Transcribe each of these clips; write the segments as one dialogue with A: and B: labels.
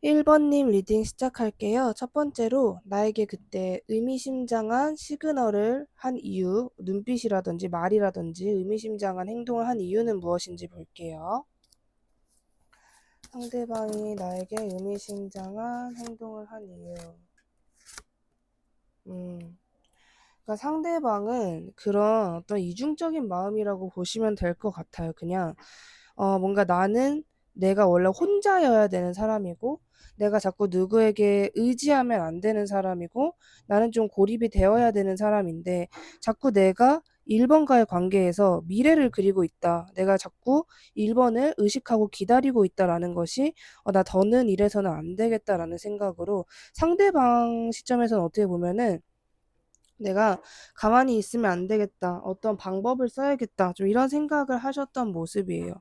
A: 1번님 리딩 시작할게요. 첫 번째로 나에게 그때 의미심장한 시그널을 한 이유, 눈빛이라든지 말이라든지 의미심장한 행동을 한 이유는 무엇인지 볼게요. 상대방이 나에게 의미심장한 행동을 한 이유. 그러니까 상대방은 그런 어떤 이중적인 마음이라고 보시면 될 것 같아요. 그냥 뭔가 나는 내가 원래 혼자여야 되는 사람이고 내가 자꾸 누구에게 의지하면 안 되는 사람이고 나는 좀 고립이 되어야 되는 사람인데 자꾸 내가 1번과의 관계에서 미래를 그리고 있다. 내가 자꾸 1번을 의식하고 기다리고 있다라는 것이 나 더는 이래서는 안 되겠다라는 생각으로 상대방 시점에서는 어떻게 보면은 내가 가만히 있으면 안 되겠다. 어떤 방법을 써야겠다. 좀 이런 생각을 하셨던 모습이에요.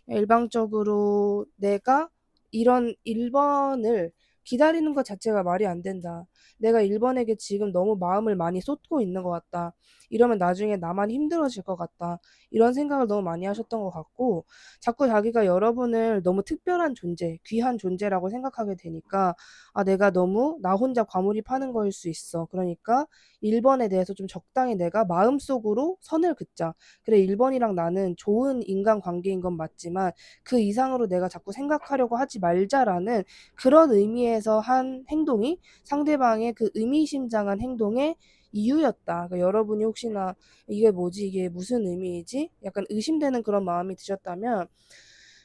A: 일방적으로 내가 이런 1번을 기다리는 것 자체가 말이 안 된다. 내가 1번에게 지금 너무 마음을 많이 쏟고 있는 것 같다. 이러면 나중에 나만 힘들어질 것 같다. 이런 생각을 너무 많이 하셨던 것 같고 자꾸 자기가 여러분을 너무 특별한 존재, 귀한 존재라고 생각하게 되니까 내가 너무 나 혼자 과몰입하는 거일 수 있어. 그러니까 1번에 대해서 좀 적당히 내가 마음속으로 선을 긋자. 그래, 1번이랑 나는 좋은 인간관계인 건 맞지만 그 이상으로 내가 자꾸 생각하려고 하지 말자라는 그런 의미에서 한 행동이 상대방의 그 의미심장한 행동의 이유였다. 그러니까 여러분이 혹시나 이게 뭐지? 이게 무슨 의미이지? 약간 의심되는 그런 마음이 드셨다면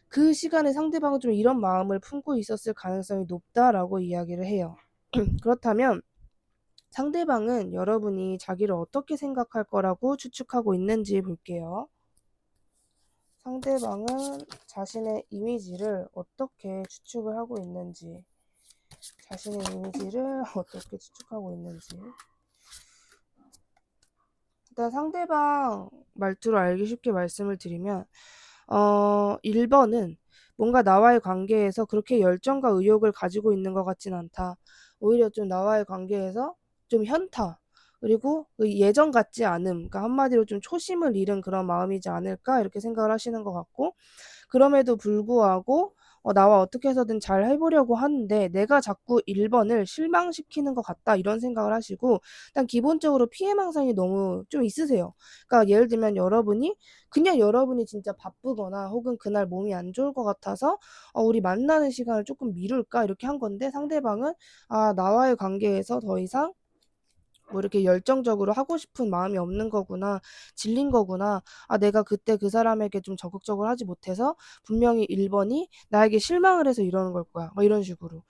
A: 그 시간에 상대방은 좀 이런 마음을 품고 있었을 가능성이 높다라고 이야기를 해요. 그렇다면 상대방은 여러분이 자기를 어떻게 생각할 거라고 추측하고 있는지 볼게요. 상대방은 자신의 이미지를 어떻게 추측을 하고 있는지, 자신의 이미지를 어떻게 추측하고 있는지. 일단 상대방 말투로 알기 쉽게 말씀을 드리면 1번은 뭔가 나와의 관계에서 그렇게 열정과 의욕을 가지고 있는 것 같진 않다. 오히려 좀 나와의 관계에서 좀 현타, 그리고 그 예전 같지 않음, 그러니까 한마디로 좀 초심을 잃은 그런 마음이지 않을까 이렇게 생각을 하시는 것 같고, 그럼에도 불구하고 나와 어떻게 해서든 잘 해보려고 하는데 내가 자꾸 1번을 실망시키는 것 같다 이런 생각을 하시고 일단 기본적으로 피해망상이 너무 좀 있으세요. 그러니까 예를 들면 여러분이 진짜 바쁘거나 혹은 그날 몸이 안 좋을 것 같아서 우리 만나는 시간을 조금 미룰까 이렇게 한 건데 상대방은 나와의 관계에서 더 이상 뭐 이렇게 열정적으로 하고 싶은 마음이 없는 거구나, 질린 거구나, 내가 그때 그 사람에게 좀 적극적으로 하지 못해서 분명히 1번이 나에게 실망을 해서 이러는 걸 거야. 뭐 이런 식으로.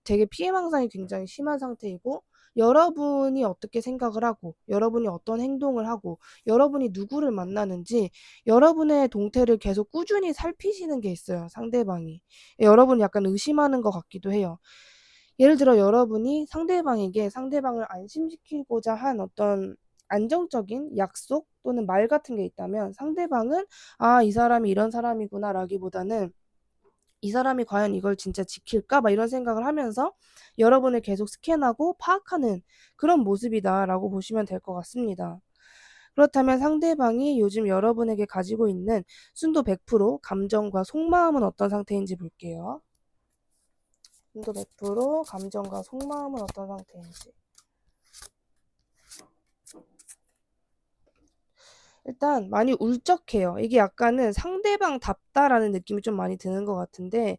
A: 되게 피해망상이 굉장히 심한 상태이고, 여러분이 어떻게 생각을 하고, 여러분이 어떤 행동을 하고, 여러분이 누구를 만나는지, 여러분의 동태를 계속 꾸준히 살피시는 게 있어요, 상대방이. 여러분 약간 의심하는 것 같기도 해요. 예를 들어 여러분이 상대방에게 상대방을 안심시키고자 한 어떤 안정적인 약속 또는 말 같은 게 있다면 상대방은 이 사람이 이런 사람이구나 라기보다는 이 사람이 과연 이걸 진짜 지킬까? 막 이런 생각을 하면서 여러분을 계속 스캔하고 파악하는 그런 모습이다라고 보시면 될 것 같습니다. 그렇다면 상대방이 요즘 여러분에게 가지고 있는 순도 100% 감정과 속마음은 어떤 상태인지 볼게요. 순도 100% 감정과 속마음은 어떤 상태인지. 일단 많이 울적해요. 이게 약간은 상대방답다라는 느낌이 좀 많이 드는 것 같은데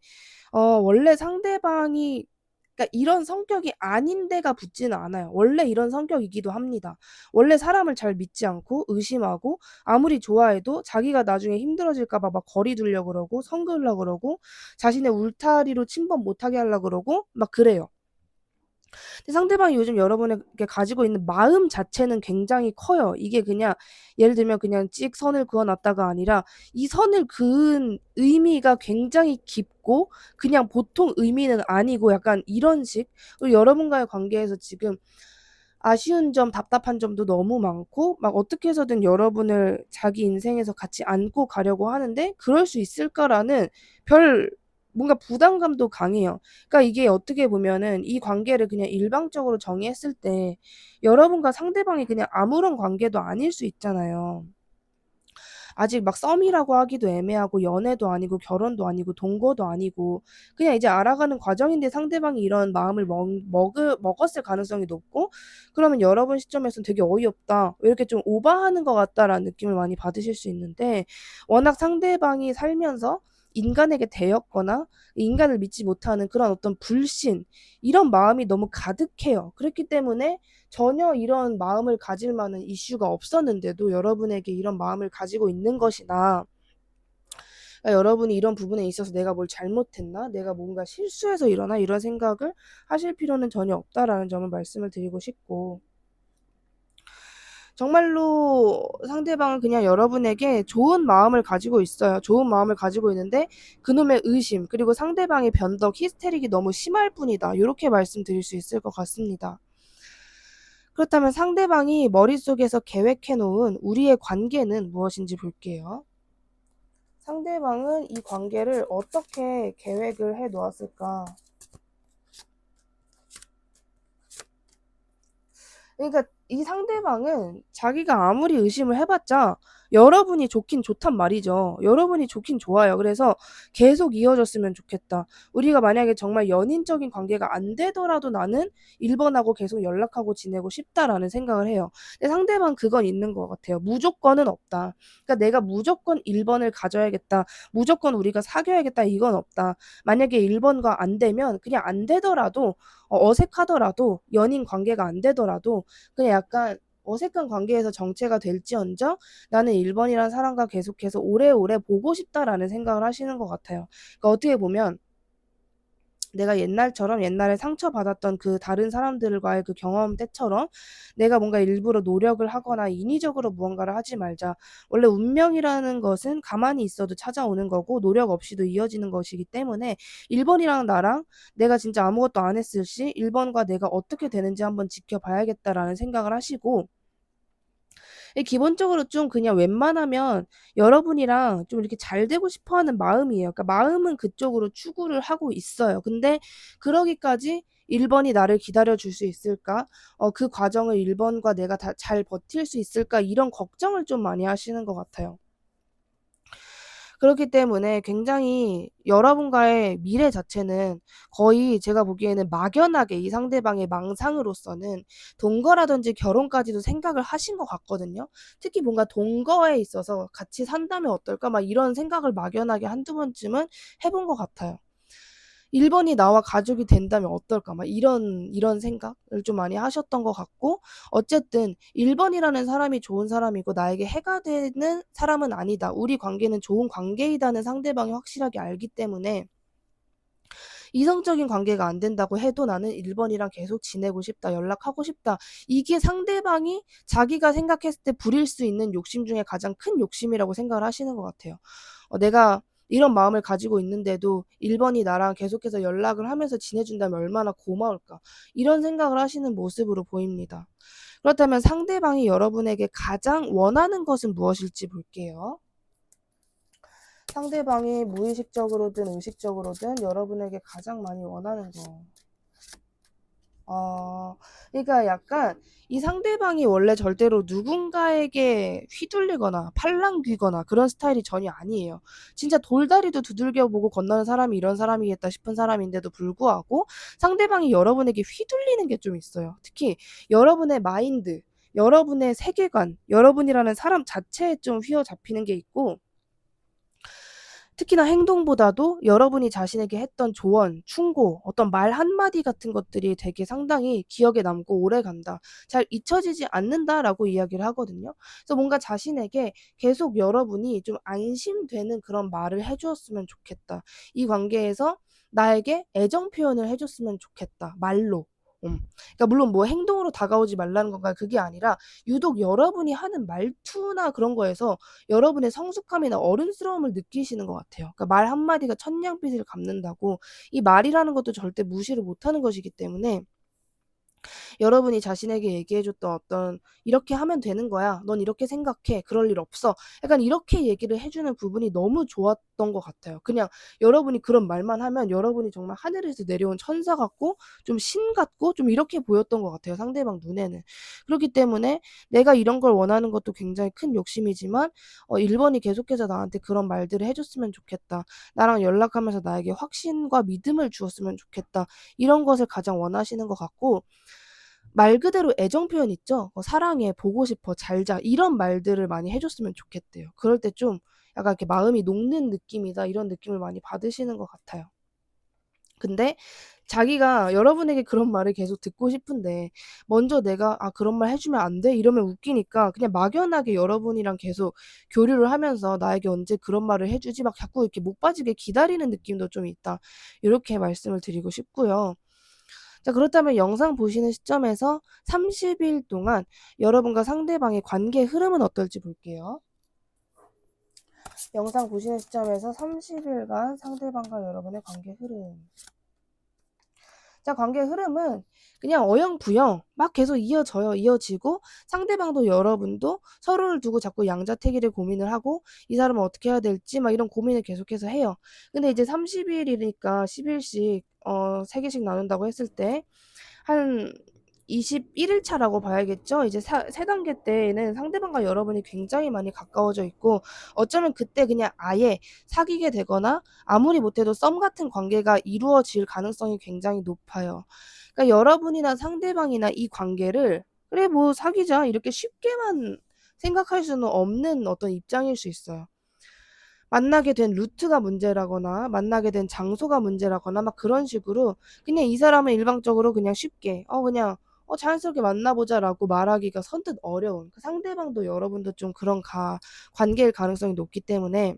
A: 원래 상대방이 그러니까 이런 성격이 아닌데가 붙지는 않아요. 원래 이런 성격이기도 합니다. 원래 사람을 잘 믿지 않고 의심하고 아무리 좋아해도 자기가 나중에 힘들어질까 봐 막 거리 두려고 그러고 선 그으려고 그러고 자신의 울타리로 침범 못하게 하려고 그러고 막 그래요. 근데 상대방이 요즘 여러분에게 가지고 있는 마음 자체는 굉장히 커요. 이게 그냥 예를 들면 그냥 찍 선을 그어 놨다가 아니라 이 선을 그은 의미가 굉장히 깊고 그냥 보통 의미는 아니고 약간 이런 식. 그리고 여러분과의 관계에서 지금 아쉬운 점, 답답한 점도 너무 많고 막 어떻게 해서든 여러분을 자기 인생에서 같이 안고 가려고 하는데 그럴 수 있을까라는 별 뭔가 부담감도 강해요. 그러니까 이게 어떻게 보면은 이 관계를 그냥 일방적으로 정의했을 때 여러분과 상대방이 그냥 아무런 관계도 아닐 수 있잖아요. 아직 막 썸이라고 하기도 애매하고 연애도 아니고 결혼도 아니고 동거도 아니고 그냥 이제 알아가는 과정인데 상대방이 이런 마음을 먹었을 가능성이 높고 그러면 여러분 시점에서는 되게 어이없다. 왜 이렇게 좀 오버하는 것 같다라는 느낌을 많이 받으실 수 있는데 워낙 상대방이 살면서 인간에게 대였거나 인간을 믿지 못하는 그런 어떤 불신 이런 마음이 너무 가득해요. 그렇기 때문에 전혀 이런 마음을 가질 만한 이슈가 없었는데도 여러분에게 이런 마음을 가지고 있는 것이나 여러분이 이런 부분에 있어서 내가 뭘 잘못했나? 내가 뭔가 실수해서 일어나? 이런 생각을 하실 필요는 전혀 없다라는 점을 말씀을 드리고 싶고 정말로 상대방은 그냥 여러분에게 좋은 마음을 가지고 있어요. 좋은 마음을 가지고 있는데 그놈의 의심 그리고 상대방의 변덕, 히스테릭이 너무 심할 뿐이다. 이렇게 말씀드릴 수 있을 것 같습니다. 그렇다면 상대방이 머릿속에서 계획해 놓은 우리의 관계는 무엇인지 볼게요. 상대방은 이 관계를 어떻게 계획을 해 놓았을까? 그러니까 이 상대방은 자기가 아무리 의심을 해봤자 여러분이 좋긴 좋단 말이죠. 여러분이 좋긴 좋아요. 그래서 계속 이어졌으면 좋겠다. 우리가 만약에 정말 연인적인 관계가 안 되더라도 나는 1번하고 계속 연락하고 지내고 싶다라는 생각을 해요. 근데 상대방 그건 있는 것 같아요. 무조건은 없다. 그러니까 내가 무조건 1번을 가져야겠다. 무조건 우리가 사귀어야겠다. 이건 없다. 만약에 1번과 안 되면 그냥 안 되더라도 어색하더라도 연인 관계가 안 되더라도 그냥 약간 어색한 관계에서 정체가 될지언정 나는 1번이라는 사람과 계속해서 오래오래 보고 싶다라는 생각을 하시는 것 같아요. 그러니까 어떻게 보면 내가 옛날처럼 옛날에 상처받았던 그 다른 사람들과의 그 경험 때처럼 내가 뭔가 일부러 노력을 하거나 인위적으로 무언가를 하지 말자. 원래 운명이라는 것은 가만히 있어도 찾아오는 거고 노력 없이도 이어지는 것이기 때문에 1번이랑 나랑 내가 진짜 아무것도 안 했을 시 1번과 내가 어떻게 되는지 한번 지켜봐야겠다라는 생각을 하시고 기본적으로 좀 그냥 웬만하면 여러분이랑 좀 이렇게 잘 되고 싶어 하는 마음이에요. 그러니까 마음은 그쪽으로 추구를 하고 있어요. 근데 그러기까지 1번이 나를 기다려 줄 수 있을까? 그 과정을 1번과 내가 다 잘 버틸 수 있을까? 이런 걱정을 좀 많이 하시는 것 같아요. 그렇기 때문에 굉장히 여러분과의 미래 자체는 거의 제가 보기에는 막연하게 이 상대방의 망상으로서는 동거라든지 결혼까지도 생각을 하신 것 같거든요. 특히 뭔가 동거에 있어서 같이 산다면 어떨까? 막 이런 생각을 막연하게 한두 번쯤은 해본 것 같아요. 1번이 나와 가족이 된다면 어떨까? 막 이런 생각을 좀 많이 하셨던 것 같고, 어쨌든 1번이라는 사람이 좋은 사람이고, 나에게 해가 되는 사람은 아니다. 우리 관계는 좋은 관계이다는 상대방이 확실하게 알기 때문에, 이성적인 관계가 안 된다고 해도 나는 1번이랑 계속 지내고 싶다, 연락하고 싶다. 이게 상대방이 자기가 생각했을 때 부릴 수 있는 욕심 중에 가장 큰 욕심이라고 생각을 하시는 것 같아요. 내가 이런 마음을 가지고 있는데도 1번이 나랑 계속해서 연락을 하면서 지내준다면 얼마나 고마울까. 이런 생각을 하시는 모습으로 보입니다. 그렇다면 상대방이 여러분에게 가장 원하는 것은 무엇일지 볼게요. 상대방이 무의식적으로든 의식적으로든 여러분에게 가장 많이 원하는 거. 그러니까 약간 이 상대방이 원래 절대로 누군가에게 휘둘리거나 팔랑귀거나 그런 스타일이 전혀 아니에요. 진짜 돌다리도 두들겨 보고 건너는 사람이 이런 사람이겠다 싶은 사람인데도 불구하고 상대방이 여러분에게 휘둘리는 게 좀 있어요. 특히 여러분의 마인드, 여러분의 세계관, 여러분이라는 사람 자체에 좀 휘어잡히는 게 있고 특히나 행동보다도 여러분이 자신에게 했던 조언, 충고, 어떤 말 한마디 같은 것들이 되게 상당히 기억에 남고 오래간다. 잘 잊혀지지 않는다라고 이야기를 하거든요. 그래서 뭔가 자신에게 계속 여러분이 좀 안심되는 그런 말을 해주었으면 좋겠다. 이 관계에서 나에게 애정 표현을 해줬으면 좋겠다. 말로. 그러니까 물론 뭐 행동으로 다가오지 말라는 건가 그게 아니라 유독 여러분이 하는 말투나 그런 거에서 여러분의 성숙함이나 어른스러움을 느끼시는 것 같아요. 그러니까 말 한마디가 천냥빚을 갚는다고 이 말이라는 것도 절대 무시를 못하는 것이기 때문에 여러분이 자신에게 얘기해줬던 어떤 이렇게 하면 되는 거야. 넌 이렇게 생각해. 그럴 일 없어. 약간 이렇게 얘기를 해주는 부분이 너무 좋았던 것 같아요. 그냥 여러분이 그런 말만 하면 여러분이 정말 하늘에서 내려온 천사 같고 좀 신 같고 좀 이렇게 보였던 것 같아요. 상대방 눈에는. 그렇기 때문에 내가 이런 걸 원하는 것도 굉장히 큰 욕심이지만 1번이 계속해서 나한테 그런 말들을 해줬으면 좋겠다. 나랑 연락하면서 나에게 확신과 믿음을 주었으면 좋겠다. 이런 것을 가장 원하시는 것 같고 말 그대로 애정 표현 있죠? 사랑해, 보고 싶어, 잘 자. 이런 말들을 많이 해줬으면 좋겠대요. 그럴 때 좀 약간 이렇게 마음이 녹는 느낌이다. 이런 느낌을 많이 받으시는 것 같아요. 근데 자기가 여러분에게 그런 말을 계속 듣고 싶은데 먼저 내가 그런 말 해주면 안 돼? 이러면 웃기니까 그냥 막연하게 여러분이랑 계속 교류를 하면서 나에게 언제 그런 말을 해주지? 막 자꾸 이렇게 목 빠지게 기다리는 느낌도 좀 있다. 이렇게 말씀을 드리고 싶고요. 자, 그렇다면 영상 보시는 시점에서 30일 동안 여러분과 상대방의 관계 흐름은 어떨지 볼게요. 영상 보시는 시점에서 30일간 상대방과 여러분의 관계 흐름. 자, 관계 흐름은 그냥 어영부영 막 계속 이어져요. 이어지고 상대방도 여러분도 서로를 두고 자꾸 양자택일의 고민을 하고 이 사람은 어떻게 해야 될지 막 이런 고민을 계속해서 해요. 근데 이제 30일이니까 10일씩 3개씩 나눈다고 했을 때 한 21일 차라고 봐야겠죠. 이제 세 단계 때에는 상대방과 여러분이 굉장히 많이 가까워져 있고 어쩌면 그때 그냥 아예 사귀게 되거나 아무리 못해도 썸 같은 관계가 이루어질 가능성이 굉장히 높아요. 그러니까 여러분이나 상대방이나 이 관계를 그래 뭐 사귀자 이렇게 쉽게만 생각할 수는 없는 어떤 입장일 수 있어요. 만나게 된 루트가 문제라거나 만나게 된 장소가 문제라거나 막 그런 식으로 그냥 이 사람은 일방적으로 그냥 쉽게 그냥 자연스럽게 만나보자라고 말하기가 선뜻 어려운 그 상대방도 여러분도 좀 그런 관계일 가능성이 높기 때문에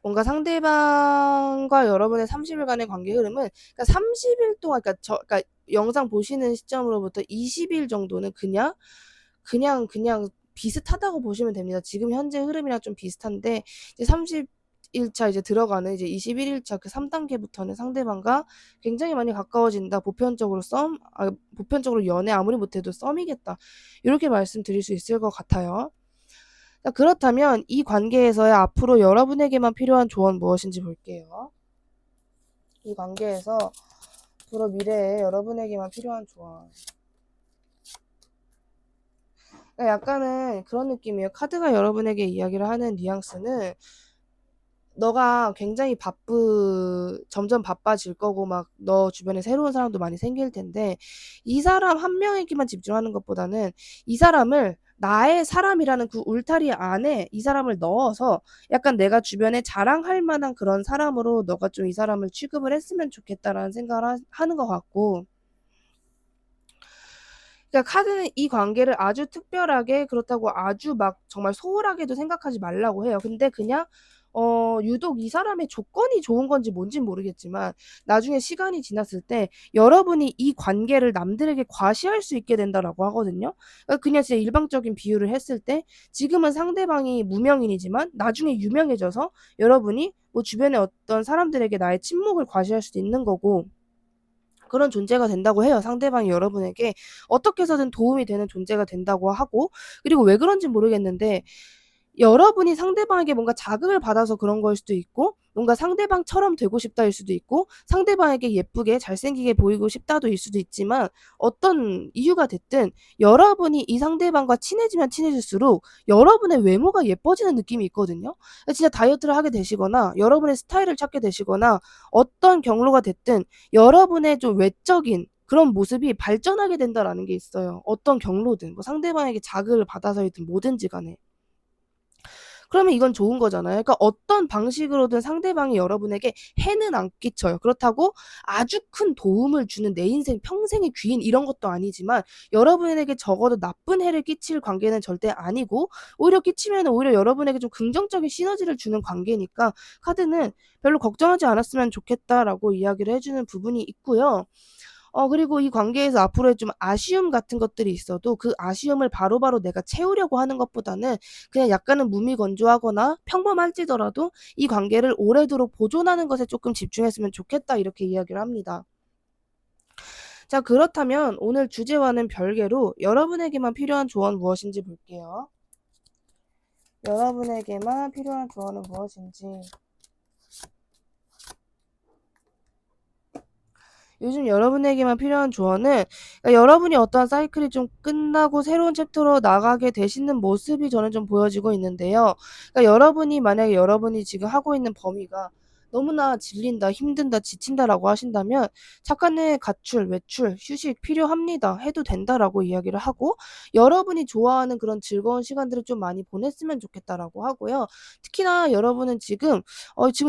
A: 뭔가 상대방과 여러분의 30일간의 관계 흐름은 그러니까 30일 동안 그러니까 영상 보시는 시점으로부터 20일 정도는 그냥 비슷하다고 보시면 됩니다. 지금 현재 흐름이랑 좀 비슷한데 이제 30일차 이제 들어가는 이제 21일차 그 3단계부터는 상대방과 굉장히 많이 가까워진다. 보편적으로 연애 아무리 못해도 썸이겠다. 이렇게 말씀드릴 수 있을 것 같아요. 자, 그렇다면 이 관계에서의 앞으로 여러분에게만 필요한 조언 무엇인지 볼게요. 이 관계에서 앞으로 미래에 여러분에게만 필요한 조언. 그러니까 약간은 그런 느낌이에요. 카드가 여러분에게 이야기를 하는 뉘앙스는 너가 굉장히 점점 바빠질 거고 막 너 주변에 새로운 사람도 많이 생길 텐데 이 사람 한 명에게만 집중하는 것보다는 이 사람을 나의 사람이라는 그 울타리 안에 이 사람을 넣어서 약간 내가 주변에 자랑할 만한 그런 사람으로 너가 좀 이 사람을 취급을 했으면 좋겠다라는 생각을 하는 것 같고 그러니까 카드는 이 관계를 아주 특별하게 그렇다고 아주 막 정말 소홀하게도 생각하지 말라고 해요. 근데 그냥 유독 이 사람의 조건이 좋은 건지 뭔진 모르겠지만 나중에 시간이 지났을 때 여러분이 이 관계를 남들에게 과시할 수 있게 된다라고 하거든요. 그러니까 그냥 진짜 일방적인 비유를 했을 때 지금은 상대방이 무명인이지만 나중에 유명해져서 여러분이 뭐 주변의 어떤 사람들에게 나의 친목을 과시할 수도 있는 거고 그런 존재가 된다고 해요. 상대방이 여러분에게 어떻게 해서든 도움이 되는 존재가 된다고 하고 그리고 왜 그런지 모르겠는데 여러분이 상대방에게 뭔가 자극을 받아서 그런 거일 수도 있고 뭔가 상대방처럼 되고 싶다일 수도 있고 상대방에게 예쁘게 잘생기게 보이고 싶다도일 수도 있지만 어떤 이유가 됐든 여러분이 이 상대방과 친해지면 친해질수록 여러분의 외모가 예뻐지는 느낌이 있거든요. 진짜 다이어트를 하게 되시거나 여러분의 스타일을 찾게 되시거나 어떤 경로가 됐든 여러분의 좀 외적인 그런 모습이 발전하게 된다라는 게 있어요. 어떤 경로든 뭐 상대방에게 자극을 받아서이든 뭐든지 간에. 그러면 이건 좋은 거잖아요. 그러니까 어떤 방식으로든 상대방이 여러분에게 해는 안 끼쳐요. 그렇다고 아주 큰 도움을 주는 내 인생 평생의 귀인 이런 것도 아니지만 여러분에게 적어도 나쁜 해를 끼칠 관계는 절대 아니고 오히려 끼치면 오히려 여러분에게 좀 긍정적인 시너지를 주는 관계니까 카드는 별로 걱정하지 않았으면 좋겠다라고 이야기를 해주는 부분이 있고요. 그리고 이 관계에서 앞으로의 좀 아쉬움 같은 것들이 있어도 그 아쉬움을 바로바로 내가 채우려고 하는 것보다는 그냥 약간은 무미건조하거나 평범할지더라도 이 관계를 오래도록 보존하는 것에 조금 집중했으면 좋겠다 이렇게 이야기를 합니다. 자, 그렇다면 오늘 주제와는 별개로 여러분에게만 필요한 조언 무엇인지 볼게요. 여러분에게만 필요한 조언은 무엇인지. 요즘 여러분에게만 필요한 조언은, 그러니까 여러분이 어떠한 사이클이 좀 끝나고 새로운 챕터로 나가게 되시는 모습이 저는 좀 보여지고 있는데요. 그러니까 여러분이 만약에 여러분이 지금 하고 있는 범위가 너무나 질린다, 힘든다, 지친다라고 하신다면 잠깐의 가출, 외출, 휴식 필요합니다. 해도 된다라고 이야기를 하고, 여러분이 좋아하는 그런 즐거운 시간들을 좀 많이 보냈으면 좋겠다라고 하고요. 특히나 여러분은 지금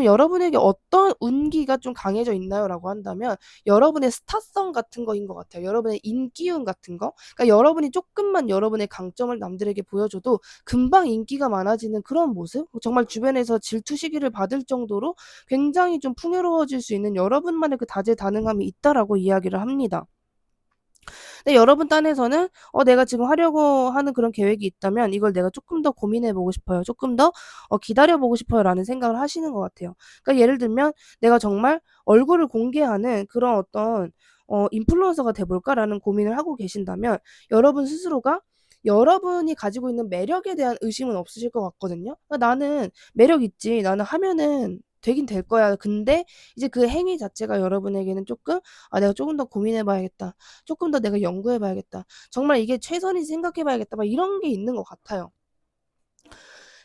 A: 여러분에게 어떤 운기가 좀 강해져 있나요라고 한다면 여러분의 스타성 같은 거인 것 같아요. 여러분의 인기운 같은 거. 그러니까 여러분이 조금만 여러분의 강점을 남들에게 보여줘도 금방 인기가 많아지는 그런 모습? 정말 주변에서 질투 시기를 받을 정도로 굉장히 좀 풍요로워질 수 있는 여러분만의 그 다재다능함이 있다라고 이야기를 합니다. 근데 여러분 딴에서는 내가 지금 하려고 하는 그런 계획이 있다면 이걸 내가 조금 더 고민해 보고 싶어요. 조금 더 기다려 보고 싶어요라는 생각을 하시는 것 같아요. 그러니까 예를 들면 내가 정말 얼굴을 공개하는 그런 어떤 인플루언서가 돼 볼까라는 고민을 하고 계신다면 여러분 스스로가 여러분이 가지고 있는 매력에 대한 의심은 없으실 것 같거든요. 나는 매력 있지. 나는 하면은 되긴 될 거야. 근데 이제 그 행위 자체가 여러분에게는 조금 내가 조금 더 고민해 봐야겠다. 조금 더 내가 연구해 봐야겠다. 정말 이게 최선인지 생각해 봐야겠다. 막 이런 게 있는 것 같아요.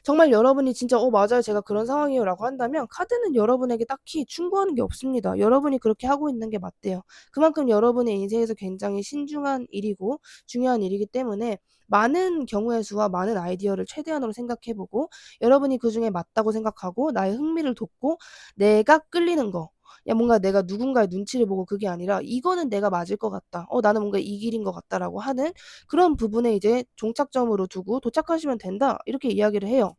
A: 정말 여러분이 진짜 맞아요. 제가 그런 상황이에요 라고 한다면 카드는 여러분에게 딱히 충고하는 게 없습니다. 여러분이 그렇게 하고 있는 게 맞대요. 그만큼 여러분의 인생에서 굉장히 신중한 일이고 중요한 일이기 때문에 많은 경우의 수와 많은 아이디어를 최대한으로 생각해보고 여러분이 그중에 맞다고 생각하고 나의 흥미를 돋고 내가 끌리는 거 뭔가 내가 누군가의 눈치를 보고 그게 아니라 이거는 내가 맞을 것 같다. 나는 뭔가 이 길인 것 같다라고 하는 그런 부분에 이제 종착점으로 두고 도착하시면 된다. 이렇게 이야기를 해요.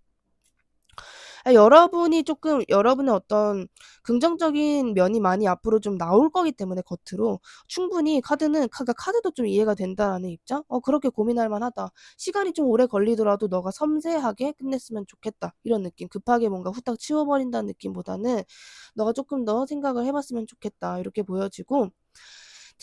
A: 여러분이 조금 여러분의 어떤 긍정적인 면이 많이 앞으로 좀 나올 거기 때문에 겉으로 충분히 그러니까 카드도 좀 이해가 된다라는 입장? 그렇게 고민할 만하다. 시간이 좀 오래 걸리더라도 너가 섬세하게 끝냈으면 좋겠다. 이런 느낌. 급하게 뭔가 후딱 치워버린다는 느낌보다는 너가 조금 더 생각을 해봤으면 좋겠다. 이렇게 보여지고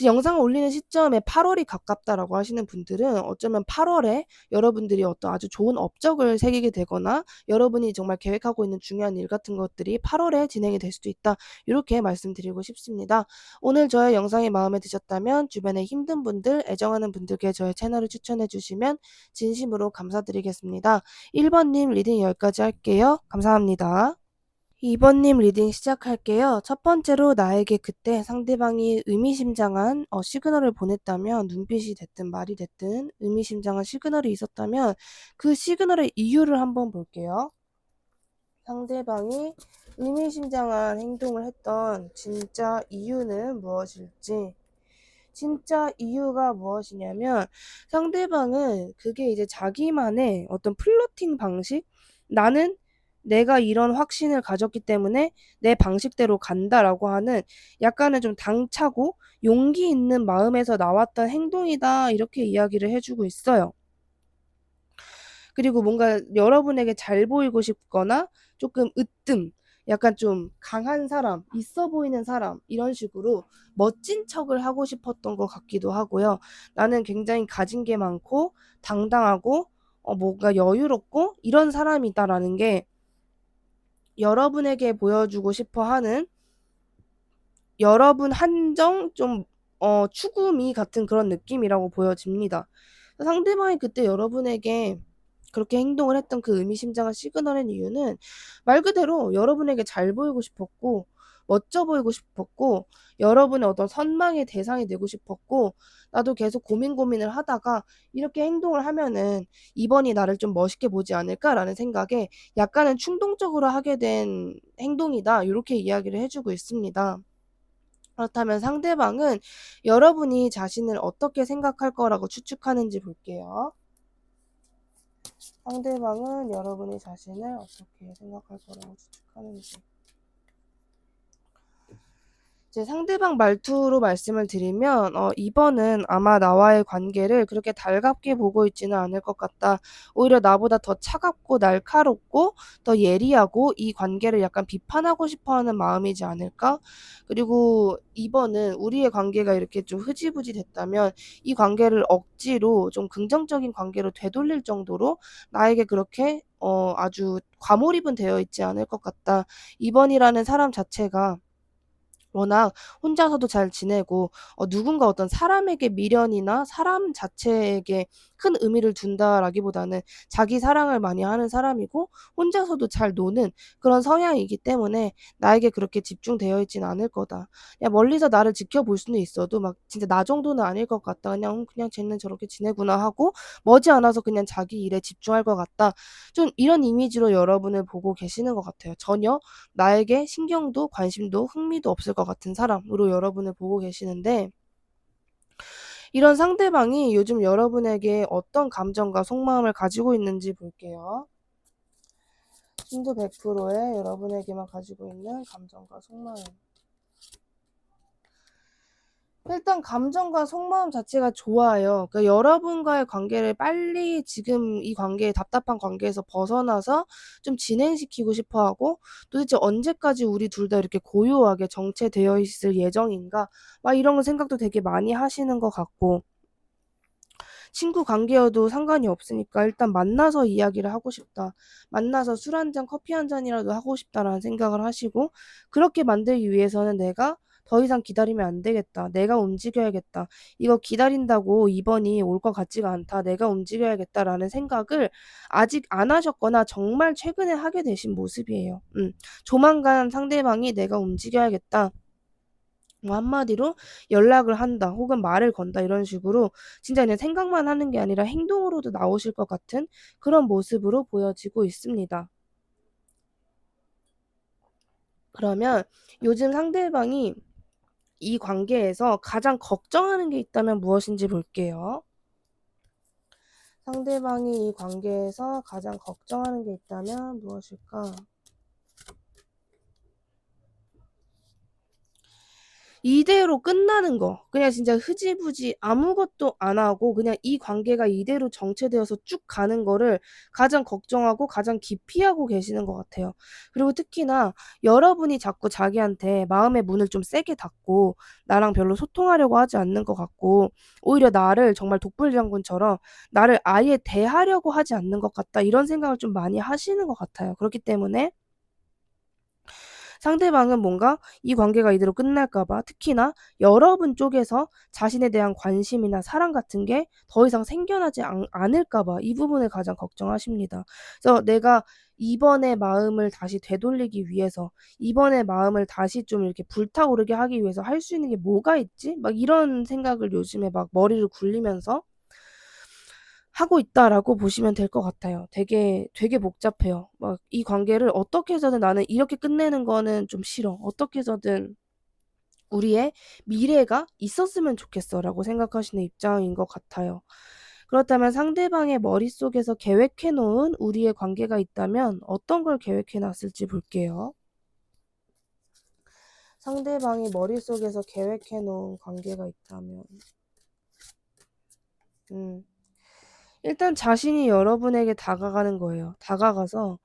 A: 영상을 올리는 시점에 8월이 가깝다라고 하시는 분들은 어쩌면 8월에 여러분들이 어떤 아주 좋은 업적을 새기게 되거나 여러분이 정말 계획하고 있는 중요한 일 같은 것들이 8월에 진행이 될 수도 있다. 이렇게 말씀드리고 싶습니다. 오늘 저의 영상이 마음에 드셨다면 주변에 힘든 분들, 애정하는 분들께 저의 채널을 추천해 주시면 진심으로 감사드리겠습니다. 1번님 리딩 여기까지 할게요. 감사합니다. 2번님 리딩 시작할게요. 첫 번째로 나에게 그때 상대방이 의미심장한 시그널을 보냈다면 눈빛이 됐든 말이 됐든 의미심장한 시그널이 있었다면 그 시그널의 이유를 한번 볼게요. 상대방이 의미심장한 행동을 했던 진짜 이유는 무엇일지. 진짜 이유가 무엇이냐면 상대방은 그게 이제 자기만의 어떤 플러팅 방식? 나는 내가 이런 확신을 가졌기 때문에 내 방식대로 간다라고 하는 약간은 좀 당차고 용기 있는 마음에서 나왔던 행동이다. 이렇게 이야기를 해주고 있어요. 그리고 뭔가 여러분에게 잘 보이고 싶거나 조금 으뜸, 약간 좀 강한 사람, 있어 보이는 사람 이런 식으로 멋진 척을 하고 싶었던 것 같기도 하고요. 나는 굉장히 가진 게 많고 당당하고 뭔가 여유롭고 이런 사람이다라는 게 여러분에게 보여주고 싶어 하는 여러분 한정 좀 추구미 같은 그런 느낌이라고 보여집니다. 상대방이 그때 여러분에게 그렇게 행동을 했던 그 의미심장한 시그널의 이유는 말 그대로 여러분에게 잘 보이고 싶었고 멋져 보이고 싶었고 여러분의 어떤 선망의 대상이 되고 싶었고 나도 계속 고민을 하다가 이렇게 행동을 하면은 이번이 나를 좀 멋있게 보지 않을까라는 생각에 약간은 충동적으로 하게 된 행동이다. 이렇게 이야기를 해주고 있습니다. 그렇다면 상대방은 여러분이 자신을 어떻게 생각할 거라고 추측하는지 볼게요. 상대방은 여러분이 자신을 어떻게 생각할 거라고 추측하는지. 이제 상대방 말투로 말씀을 드리면, 2번은 아마 나와의 관계를 그렇게 달갑게 보고 있지는 않을 것 같다. 오히려 나보다 더 차갑고 날카롭고 더 예리하고 이 관계를 약간 비판하고 싶어 하는 마음이지 않을까? 그리고 2번은 우리의 관계가 이렇게 좀 흐지부지 됐다면 이 관계를 억지로 좀 긍정적인 관계로 되돌릴 정도로 나에게 그렇게 아주 과몰입은 되어 있지 않을 것 같다. 2번이라는 사람 자체가 워낙 혼자서도 잘 지내고 누군가 어떤 사람에게 미련이나 사람 자체에게 큰 의미를 둔다라기보다는 자기 사랑을 많이 하는 사람이고 혼자서도 잘 노는 그런 성향이기 때문에 나에게 그렇게 집중되어 있진 않을 거다. 그냥 멀리서 나를 지켜볼 수는 있어도 막 진짜 나 정도는 아닐 것 같다. 그냥 그냥 쟤는 저렇게 지내구나 하고 머지않아서 그냥 자기 일에 집중할 것 같다. 좀 이런 이미지로 여러분을 보고 계시는 것 같아요. 전혀 나에게 신경도 관심도 흥미도 없을 것 같은 사람으로 여러분을 보고 계시는데, 이런 상대방이 요즘 여러분에게 어떤 감정과 속마음을 가지고 있는지 볼게요. 순도 100%의 여러분에게만 가지고 있는 감정과 속마음. 일단 감정과 속마음 자체가 좋아요. 그러니까 여러분과의 관계를 빨리 지금 이 관계에 답답한 관계에서 벗어나서 좀 진행시키고 싶어 하고, 도대체 언제까지 우리 둘 다 이렇게 고요하게 정체되어 있을 예정인가? 막 이런 생각도 되게 많이 하시는 것 같고, 친구 관계여도 상관이 없으니까 일단 만나서 이야기를 하고 싶다. 만나서 술 한 잔, 커피 한 잔이라도 하고 싶다라는 생각을 하시고, 그렇게 만들기 위해서는 내가 더 이상 기다리면 안 되겠다. 내가 움직여야겠다. 이거 기다린다고 이번이 올 것 같지가 않다. 내가 움직여야겠다라는 생각을 아직 안 하셨거나 정말 최근에 하게 되신 모습이에요. 조만간 상대방이 내가 움직여야겠다. 뭐 한마디로 연락을 한다 혹은 말을 건다 이런 식으로 진짜 그냥 생각만 하는 게 아니라 행동으로도 나오실 것 같은 그런 모습으로 보여지고 있습니다. 그러면 요즘 상대방이 이 관계에서 가장 걱정하는 게 있다면 무엇인지 볼게요. 상대방이 이 관계에서 가장 걱정하는 게 있다면 무엇일까? 이대로 끝나는 거. 그냥 진짜 흐지부지 아무것도 안 하고 그냥 이 관계가 이대로 정체되어서 쭉 가는 거를 가장 걱정하고 가장 기피하고 계시는 것 같아요. 그리고 특히나 여러분이 자꾸 자기한테 마음의 문을 좀 세게 닫고 나랑 별로 소통하려고 하지 않는 것 같고 오히려 나를 정말 독불장군처럼 나를 아예 대하려고 하지 않는 것 같다. 이런 생각을 좀 많이 하시는 것 같아요. 그렇기 때문에 상대방은 뭔가 이 관계가 이대로 끝날까 봐 특히나 여러분 쪽에서 자신에 대한 관심이나 사랑 같은 게 더 이상 생겨나지 않을까 봐 이 부분을 가장 걱정하십니다. 그래서 내가 이번의 마음을 다시 되돌리기 위해서 이번의 마음을 다시 좀 이렇게 불타오르게 하기 위해서 할 수 있는 게 뭐가 있지? 막 이런 생각을 요즘에 막 머리를 굴리면서 하고 있다라고 보시면 될 것 같아요. 되게 복잡해요. 막 이 관계를 어떻게 해서든 '나는 이렇게 끝내는 거는 좀 싫어. 어떻게 해서든 우리의 미래가 있었으면 좋겠어.'라고 생각하시는 입장인 것 같아요. 그렇다면 상대방의 머릿속에서 계획해 놓은 우리의 관계가 있다면 어떤 걸 계획해 놨을지 볼게요. 상대방이 머릿속에서 계획해 놓은 관계가 있다면 음. 일단 자신이 여러분에게 다가가는 거예요. 다가가서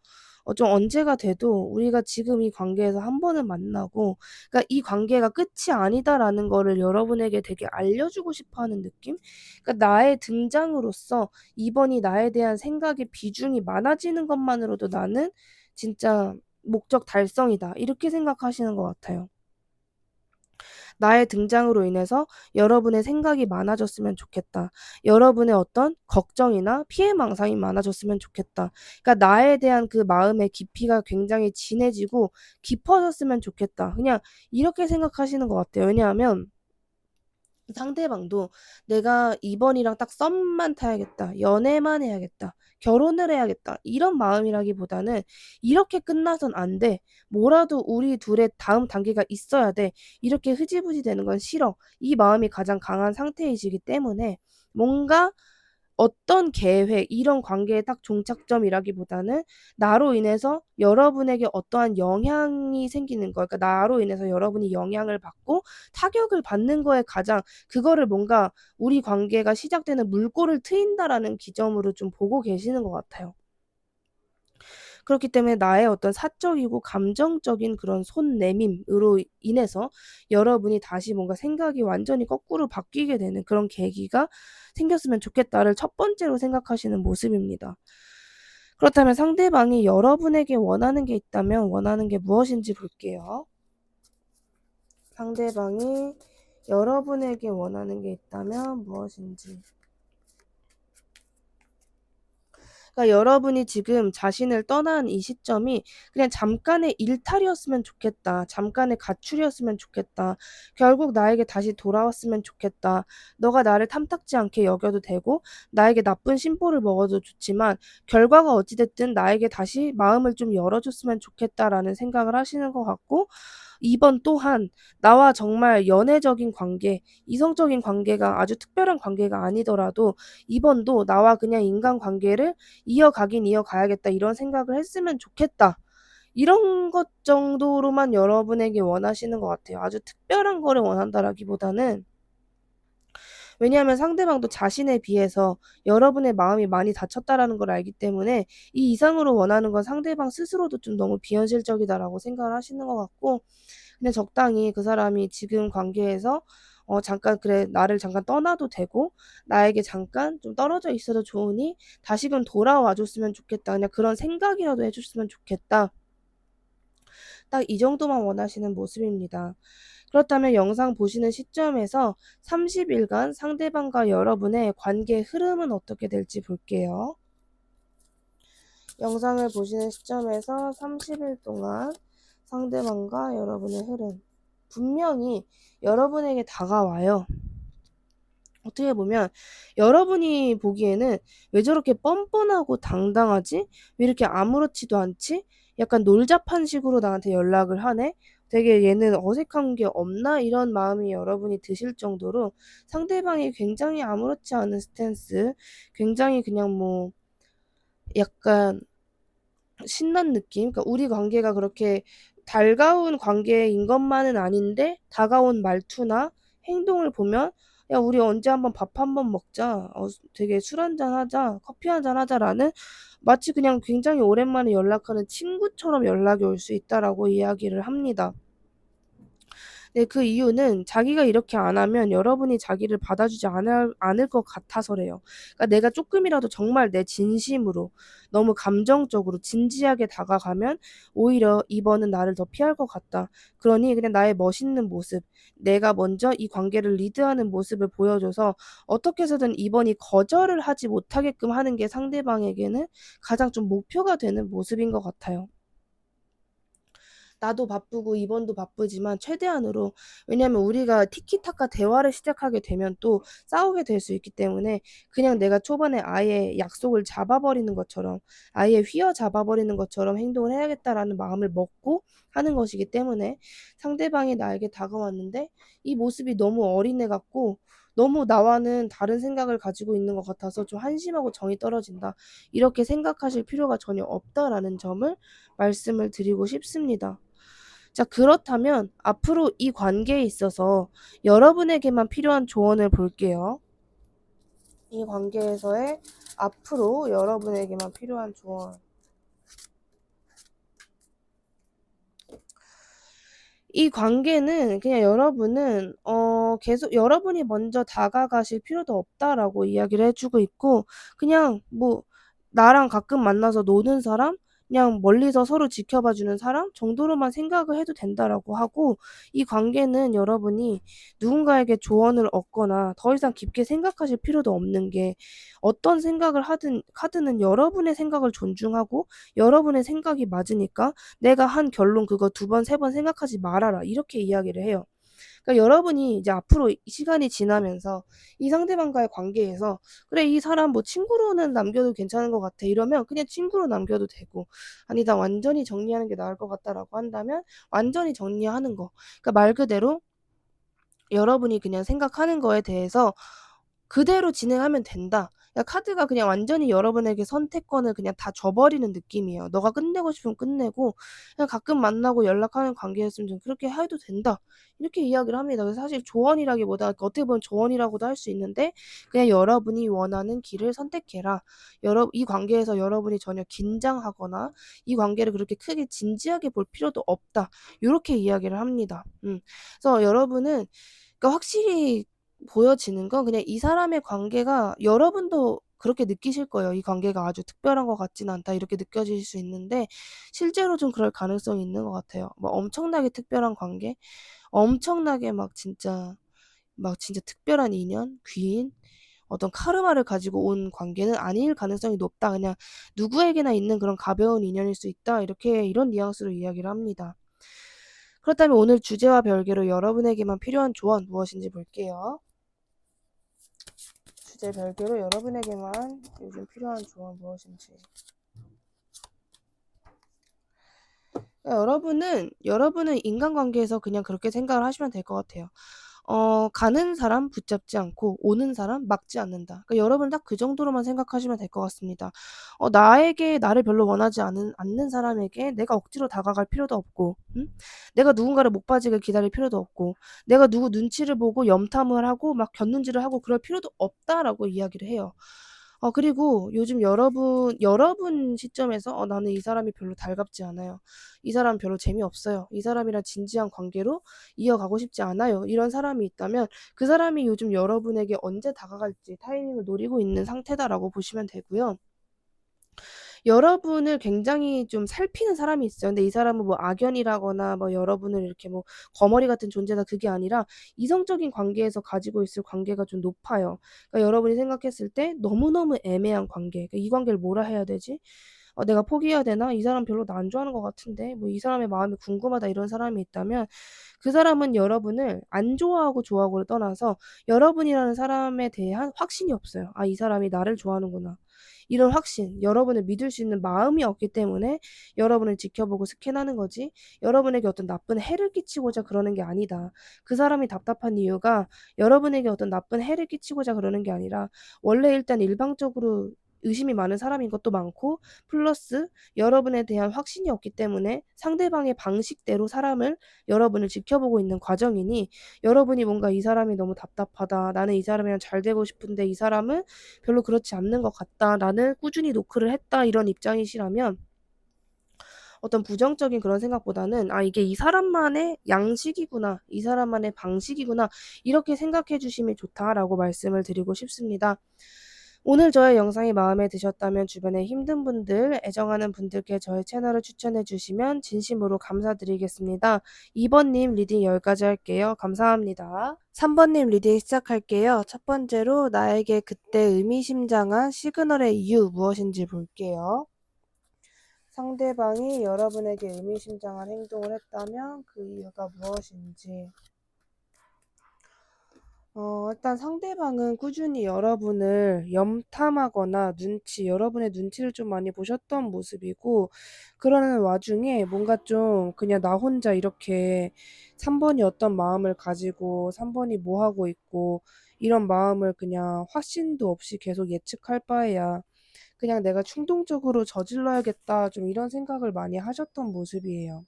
A: 좀 언제가 돼도 우리가 지금 이 관계에서 한 번은 만나고 그러니까 이 관계가 끝이 아니다라는 거를 여러분에게 되게 알려주고 싶어 하는 느낌? 그러니까 나의 등장으로써 이번이 나에 대한 생각의 비중이 많아지는 것만으로도 나는 진짜 '목적 달성이다.' 이렇게 생각하시는 것 같아요. 나의 등장으로 인해서 여러분의 생각이 많아졌으면 좋겠다. 여러분의 어떤 걱정이나 피해망상이 많아졌으면 좋겠다. 그러니까 나에 대한 그 마음의 깊이가 굉장히 진해지고 깊어졌으면 좋겠다. 그냥 이렇게 생각하시는 것 같아요. 왜냐하면 상대방도 '내가 이번이랑 딱 썸만 타야겠다. 연애만 해야겠다. 결혼을 해야겠다.' 이런 마음이라기보다는 '이렇게 끝나선 안 돼. 뭐라도 우리 둘의 다음 단계가 있어야 돼. 이렇게 흐지부지 되는 건 싫어.' 이 마음이 가장 강한 상태이시기 때문에 뭔가 어떤 계획, 이런 관계의 딱 종착점이라기보다는 나로 인해서 여러분에게 어떠한 영향이 생기는 거, 그러니까 나로 인해서 여러분이 영향을 받고 타격을 받는 거에 가장 그거를 뭔가 우리 관계가 시작되는 물꼬를 트인다라는 기점으로 좀 보고 계시는 것 같아요. 그렇기 때문에 나의 어떤 사적이고 감정적인 그런 손내밈으로 인해서 여러분이 다시 뭔가 생각이 완전히 거꾸로 바뀌게 되는 그런 계기가 생겼으면 좋겠다를 첫 번째로 생각하시는 모습입니다. 그렇다면 상대방이 여러분에게 원하는 게 있다면 원하는 게 무엇인지 볼게요. 상대방이 여러분에게 원하는 게 있다면 무엇인지. 그러니까 여러분이 지금 자신을 떠난 이 시점이 그냥 잠깐의 일탈이었으면 좋겠다. 잠깐의 가출이었으면 좋겠다. 결국 나에게 다시 돌아왔으면 좋겠다. 너가 나를 탐탁지 않게 여겨도 되고 나에게 나쁜 심보를 먹어도 좋지만 결과가 어찌됐든 나에게 다시 마음을 좀 열어줬으면 좋겠다라는 생각을 하시는 것 같고, 2번 또한 나와 정말 연애적인 관계, 이성적인 관계가 아주 특별한 관계가 아니더라도 2번도 나와 그냥 인간관계를 이어가긴 이어가야겠다 이런 생각을 했으면 좋겠다. 이런 것 정도로만 여러분에게 원하시는 것 같아요. 아주 특별한 거를 원한다라기보다는, 왜냐하면 상대방도 자신에 비해서 여러분의 마음이 많이 다쳤다라는 걸 알기 때문에 이 이상으로 원하는 건 상대방 스스로도 좀 너무 비현실적이다라고 생각을 하시는 것 같고, 그냥 적당히 그 사람이 지금 관계에서 잠깐 그래 나를 잠깐 떠나도 되고 나에게 잠깐 좀 떨어져 있어도 좋으니 다시금 돌아와 줬으면 좋겠다. 그냥 그런 생각이라도 해줬으면 좋겠다. 딱 이 정도만 원하시는 모습입니다. 그렇다면 영상 보시는 시점에서 30일간 상대방과 여러분의 관계 흐름은 어떻게 될지 볼게요. 영상을 보시는 시점에서 30일 동안 상대방과 여러분의 흐름. 분명히 여러분에게 다가와요. 어떻게 보면 여러분이 보기에는 왜 저렇게 뻔뻔하고 당당하지? 왜 이렇게 아무렇지도 않지? 약간 놀자판 식으로 나한테 연락을 하네? 되게 얘는 어색한 게 없나? 이런 마음이 여러분이 드실 정도로 상대방이 굉장히 아무렇지 않은 스탠스, 굉장히 그냥 뭐 약간 신난 느낌? 그러니까 우리 관계가 그렇게 달가운 관계인 것만은 아닌데 다가온 말투나 행동을 보면 야, 우리 언제 한번 밥 한번 먹자. 되게 술 한잔 하자. 커피 한잔 하자라는 마치 그냥 굉장히 오랜만에 연락하는 친구처럼 연락이 올 수 있다라고 이야기를 합니다. 네, 그 이유는 자기가 이렇게 안 하면 여러분이 자기를 받아주지 않을 것 같아서래요. 그러니까 내가 조금이라도 정말 내 진심으로 너무 감정적으로 진지하게 다가가면 오히려 이번은 나를 더 피할 것 같다. 그러니 그냥 나의 멋있는 모습, 내가 먼저 이 관계를 리드하는 모습을 보여줘서 어떻게 해서든 이번이 거절을 하지 못하게끔 하는 게 상대방에게는 가장 좀 목표가 되는 모습인 것 같아요. 나도 바쁘고 이번도 바쁘지만 최대한으로, 왜냐면 우리가 티키타카 대화를 시작하게 되면 또 싸우게 될 수 있기 때문에 그냥 내가 초반에 아예 약속을 잡아버리는 것처럼 아예 휘어잡아버리는 것처럼 행동을 해야겠다라는 마음을 먹고 하는 것이기 때문에 상대방이 나에게 다가왔는데 이 모습이 너무 어린애 같고 너무 나와는 다른 생각을 가지고 있는 것 같아서 좀 한심하고 정이 떨어진다. 이렇게 생각하실 필요가 전혀 없다라는 점을 말씀을 드리고 싶습니다. 자, 그렇다면 앞으로 이 관계에 있어서 여러분에게만 필요한 조언을 볼게요. 이 관계에서의 앞으로 여러분에게만 필요한 조언. 이 관계는 그냥 여러분은 계속 여러분이 먼저 다가가실 필요도 없다라고 이야기를 해주고 있고, 그냥 뭐 나랑 가끔 만나서 노는 사람, 그냥 멀리서 서로 지켜봐 주는 사람 정도로만 생각을 해도 된다라고 하고, 이 관계는 여러분이 누군가에게 조언을 얻거나 더 이상 깊게 생각하실 필요도 없는 게, 어떤 생각을 하든 카드는 여러분의 생각을 존중하고 여러분의 생각이 맞으니까 내가 한 결론 그거 두 번, 세 번 생각하지 말아라. 이렇게 이야기를 해요. 그러니까 여러분이 이제 앞으로 시간이 지나면서 이 상대방과의 관계에서 그래, 이 사람 뭐 친구로는 남겨도 괜찮은 것 같아. 이러면 그냥 친구로 남겨도 되고, 아니다, 완전히 정리하는 게 나을 것 같다라고 한다면 완전히 정리하는 거. 그러니까 말 그대로 여러분이 그냥 생각하는 거에 대해서 그대로 진행하면 된다. 카드가 그냥 완전히 여러분에게 선택권을 그냥 다 줘버리는 느낌이에요. 너가 끝내고 싶으면 끝내고 그냥 가끔 만나고 연락하는 관계였으면 좀 그렇게 해도 된다. 이렇게 이야기를 합니다. 그래서 사실 조언이라기보다 어떻게 보면 조언이라고도 할 수 있는데 그냥 여러분이 원하는 길을 선택해라. 이 관계에서 여러분이 전혀 긴장하거나 이 관계를 그렇게 크게 진지하게 볼 필요도 없다. 요렇게 이야기를 합니다. 그래서 여러분은 그러니까 확실히 보여지는 건 그냥 이 사람의 관계가 여러분도 그렇게 느끼실 거예요. '이 관계가 아주 특별한 것 같지는 않다.' 이렇게 느껴질 수 있는데 실제로 좀 그럴 가능성이 있는 것 같아요. 뭐 엄청나게 특별한 관계, 엄청나게 막 진짜 특별한 인연, 귀인, 어떤 카르마를 가지고 온 관계는 아닐 가능성이 높다. 그냥 누구에게나 있는 그런 가벼운 인연일 수 있다. 이런 뉘앙스로 이야기를 합니다. 그렇다면 오늘 주제와 별개로 여러분에게만 필요한 조언 무엇인지 볼게요. 주제 별개로 여러분에게만 요즘 필요한 조언 무엇인지. 여러분은 인간관계에서 그냥 그렇게 생각을 하시면 될 것 같아요. 가는 사람 붙잡지 않고 오는 사람 막지 않는다. 그러니까 여러분 딱 그 정도로만 생각하시면 될 것 같습니다. 나를 별로 원하지 않는 사람에게 내가 억지로 다가갈 필요도 없고, 응? 내가 누군가를 목 빠지게 기다릴 필요도 없고, 내가 누구 눈치를 보고 염탐을 하고 막 곁눈질을 하고 그럴 필요도 없다라고 이야기를 해요. 그리고 요즘 여러분 시점에서 나는 이 사람이 별로 달갑지 않아요. 이 사람 별로 재미없어요. 이 사람이랑 진지한 관계로 이어가고 싶지 않아요. 이런 사람이 있다면 그 사람이 요즘 여러분에게 언제 다가갈지 타이밍을 노리고 있는 상태다라고 보시면 되고요. 여러분을 굉장히 좀 살피는 사람이 있어요. 근데 이 사람은 뭐 악연이라거나 뭐 여러분을 이렇게 뭐 거머리 같은 존재다 그게 아니라 이성적인 관계에서 가지고 있을 관계가 좀 높아요. 그러니까 여러분이 생각했을 때 너무너무 애매한 관계. 그러니까 이 관계를 뭐라 해야 되지? 내가 포기해야 되나? 이 사람 별로 나 안 좋아하는 것 같은데. 뭐 이 사람의 마음이 궁금하다 이런 사람이 있다면 그 사람은 여러분을 안 좋아하고 좋아하고를 떠나서 여러분이라는 사람에 대한 확신이 없어요. '아 이 사람이 나를 좋아하는구나.' 이런 확신, 여러분을 믿을 수 있는 마음이 없기 때문에 여러분을 지켜보고 스캔하는 거지 여러분에게 어떤 나쁜 해를 끼치고자 그러는 게 아니다. 그 사람이 답답한 이유가 여러분에게 어떤 나쁜 해를 끼치고자 그러는 게 아니라 원래 일단 일방적으로 의심이 많은 사람인 것도 많고 플러스 여러분에 대한 확신이 없기 때문에 상대방의 방식대로 여러분을 지켜보고 있는 과정이니 여러분이 뭔가 '이 사람이 너무 답답하다. 나는 이 사람이랑 잘 되고 싶은데 이 사람은 별로 그렇지 않는 것 같다. 나는 꾸준히 노크를 했다. 이런 입장이시라면 어떤 부정적인 그런 생각보다는 '아 이게 이 사람만의 양식이구나. 이 사람만의 방식이구나.' 이렇게 생각해 주시면 좋다라고 말씀을 드리고 싶습니다. 오늘 저의 영상이 마음에 드셨다면 주변에 힘든 분들, 애정하는 분들께 저의 채널을 추천해 주시면 진심으로 감사드리겠습니다. 2번 님 리딩 여기까지 할게요. 감사합니다. 3번 님 리딩 시작할게요. 첫 번째로 나에게 그때 의미심장한 시그널의 이유 무엇인지 볼게요. 상대방이 여러분에게 의미심장한 행동을 했다면 그 이유가 무엇인지. 일단 상대방은 꾸준히 여러분을 염탐하거나 여러분의 눈치를 좀 많이 보셨던 모습이고, 그러는 와중에 뭔가 좀 그냥 나 혼자 이렇게 3번이 어떤 마음을 가지고 3번이 뭐 하고 있고, 이런 마음을 그냥 확신도 없이 계속 예측할 바에야 그냥 내가 충동적으로 저질러야겠다, 좀 이런 생각을 많이 하셨던 모습이에요.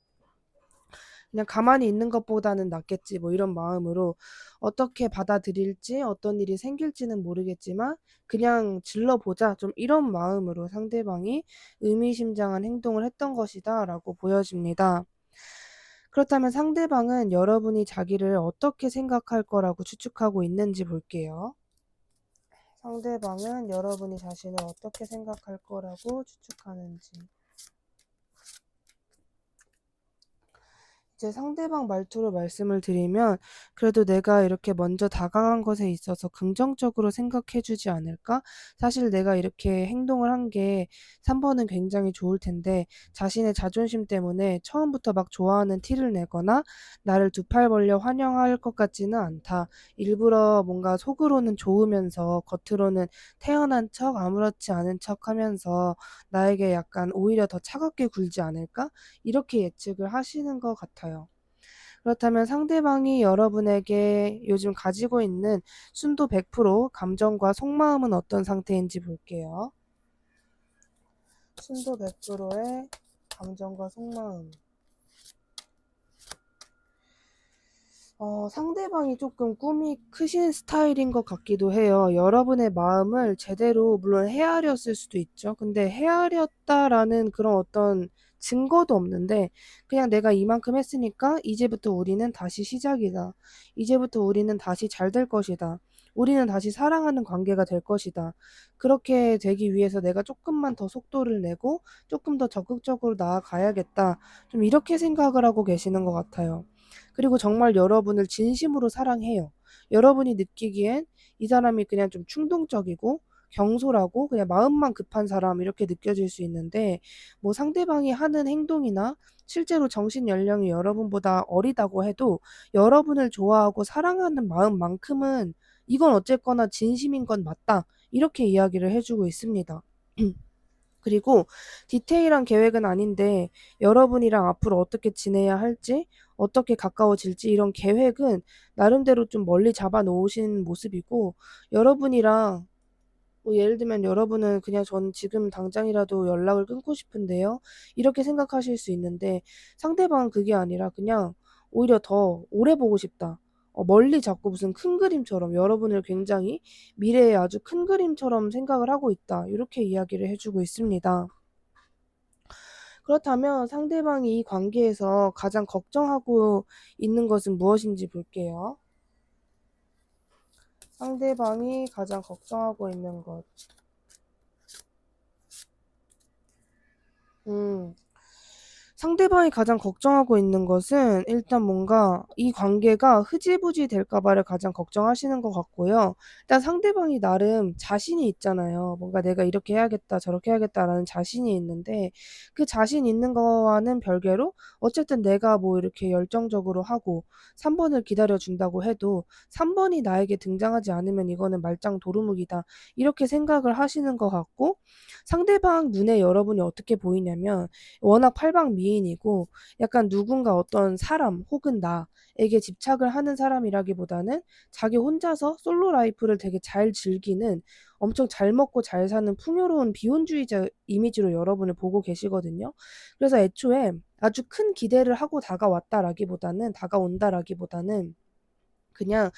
A: 그냥 가만히 있는 것보다는 낫겠지 뭐 이런 마음으로 어떻게 받아들일지 어떤 일이 생길지는 모르겠지만 그냥 질러보자 좀 이런 마음으로 상대방이 의미심장한 행동을 했던 것이다라고 보여집니다. 그렇다면 상대방은 여러분이 자기를 어떻게 생각할 거라고 추측하고 있는지 볼게요. 상대방은 여러분이 자신을 어떻게 생각할 거라고 추측하는지. 이제 상대방 말투로 말씀을 드리면 그래도 내가 이렇게 먼저 다가간 것에 있어서 긍정적으로 생각해 주지 않을까? 사실 내가 이렇게 행동을 한 게 3번은 굉장히 좋을 텐데 자신의 자존심 때문에 처음부터 막 좋아하는 티를 내거나 나를 두 팔 벌려 환영할 것 같지는 않다. 일부러 뭔가 속으로는 좋으면서 겉으로는 태연한 척 아무렇지 않은 척 하면서 나에게 약간 오히려 더 차갑게 굴지 않을까? 이렇게 예측을 하시는 것 같아요. 그렇다면 상대방이 여러분에게 요즘 가지고 있는 순도 100% 감정과 속마음은 어떤 상태인지 볼게요. 순도 100%의 감정과 속마음. 상대방이 조금 꿈이 크신 스타일인 것 같기도 해요. 여러분의 마음을 제대로 물론 헤아렸을 수도 있죠. 근데 헤아렸다라는 그런 어떤 증거도 없는데 그냥 내가 이만큼 했으니까 이제부터 우리는 다시 시작이다. 이제부터 우리는 다시 잘 될 것이다. 우리는 다시 사랑하는 관계가 될 것이다. 그렇게 되기 위해서 내가 조금만 더 속도를 내고 조금 더 적극적으로 나아가야겠다. 좀 이렇게 생각을 하고 계시는 것 같아요. 그리고 정말 여러분을 진심으로 사랑해요. 여러분이 느끼기엔 이 사람이 그냥 좀 충동적이고 경솔하고 그냥 마음만 급한 사람 이렇게 느껴질 수 있는데 뭐 상대방이 하는 행동이나 실제로 정신 연령이 여러분보다 어리다고 해도 여러분을 좋아하고 사랑하는 마음만큼은 이건 어쨌거나 진심인 건 맞다. 이렇게 이야기를 해주고 있습니다. 그리고 디테일한 계획은 아닌데 여러분이랑 앞으로 어떻게 지내야 할지, 어떻게 가까워질지 이런 계획은 나름대로 좀 멀리 잡아 놓으신 모습이고 여러분이랑 뭐 예를 들면 여러분은 그냥 전 지금 당장이라도 연락을 끊고 싶은데요. 이렇게 생각하실 수 있는데 상대방은 그게 아니라 그냥 오히려 더 오래 보고 싶다. 멀리 자꾸 무슨 큰 그림처럼 여러분을 굉장히 미래의 아주 큰 그림처럼 생각을 하고 있다. 이렇게 이야기를 해주고 있습니다. 그렇다면 상대방이 이 관계에서 가장 걱정하고 있는 것은 무엇인지 볼게요. 상대방이 가장 걱정하고 있는 것. 음, 상대방이 가장 걱정하고 있는 것은 일단 뭔가 이 관계가 흐지부지 될까 봐를 가장 걱정하시는 것 같고요. 일단 상대방이 나름 자신이 있잖아요. 뭔가 내가 이렇게 해야겠다, 저렇게 해야겠다라는 자신이 있는데 그 자신 있는 거와는 별개로 어쨌든 내가 뭐 이렇게 열정적으로 하고 3번을 기다려 준다고 해도 3번이 나에게 등장하지 않으면 이거는 말짱 도루묵이다. 이렇게 생각을 하시는 것 같고 상대방 눈에 여러분이 어떻게 보이냐면 워낙 팔방미인이고 약간 누군가 어떤 사람 혹은 나에게 집착을 하는 사람이라기보다는 자기 혼자서 솔로 라이프를 되게 잘 즐기는 엄청 잘 먹고 잘 사는 풍요로운 비혼주의자 이미지로 여러분을 보고 계시거든요. 그래서 애초에 아주 큰 기대를 하고 다가온다라기보다는 그냥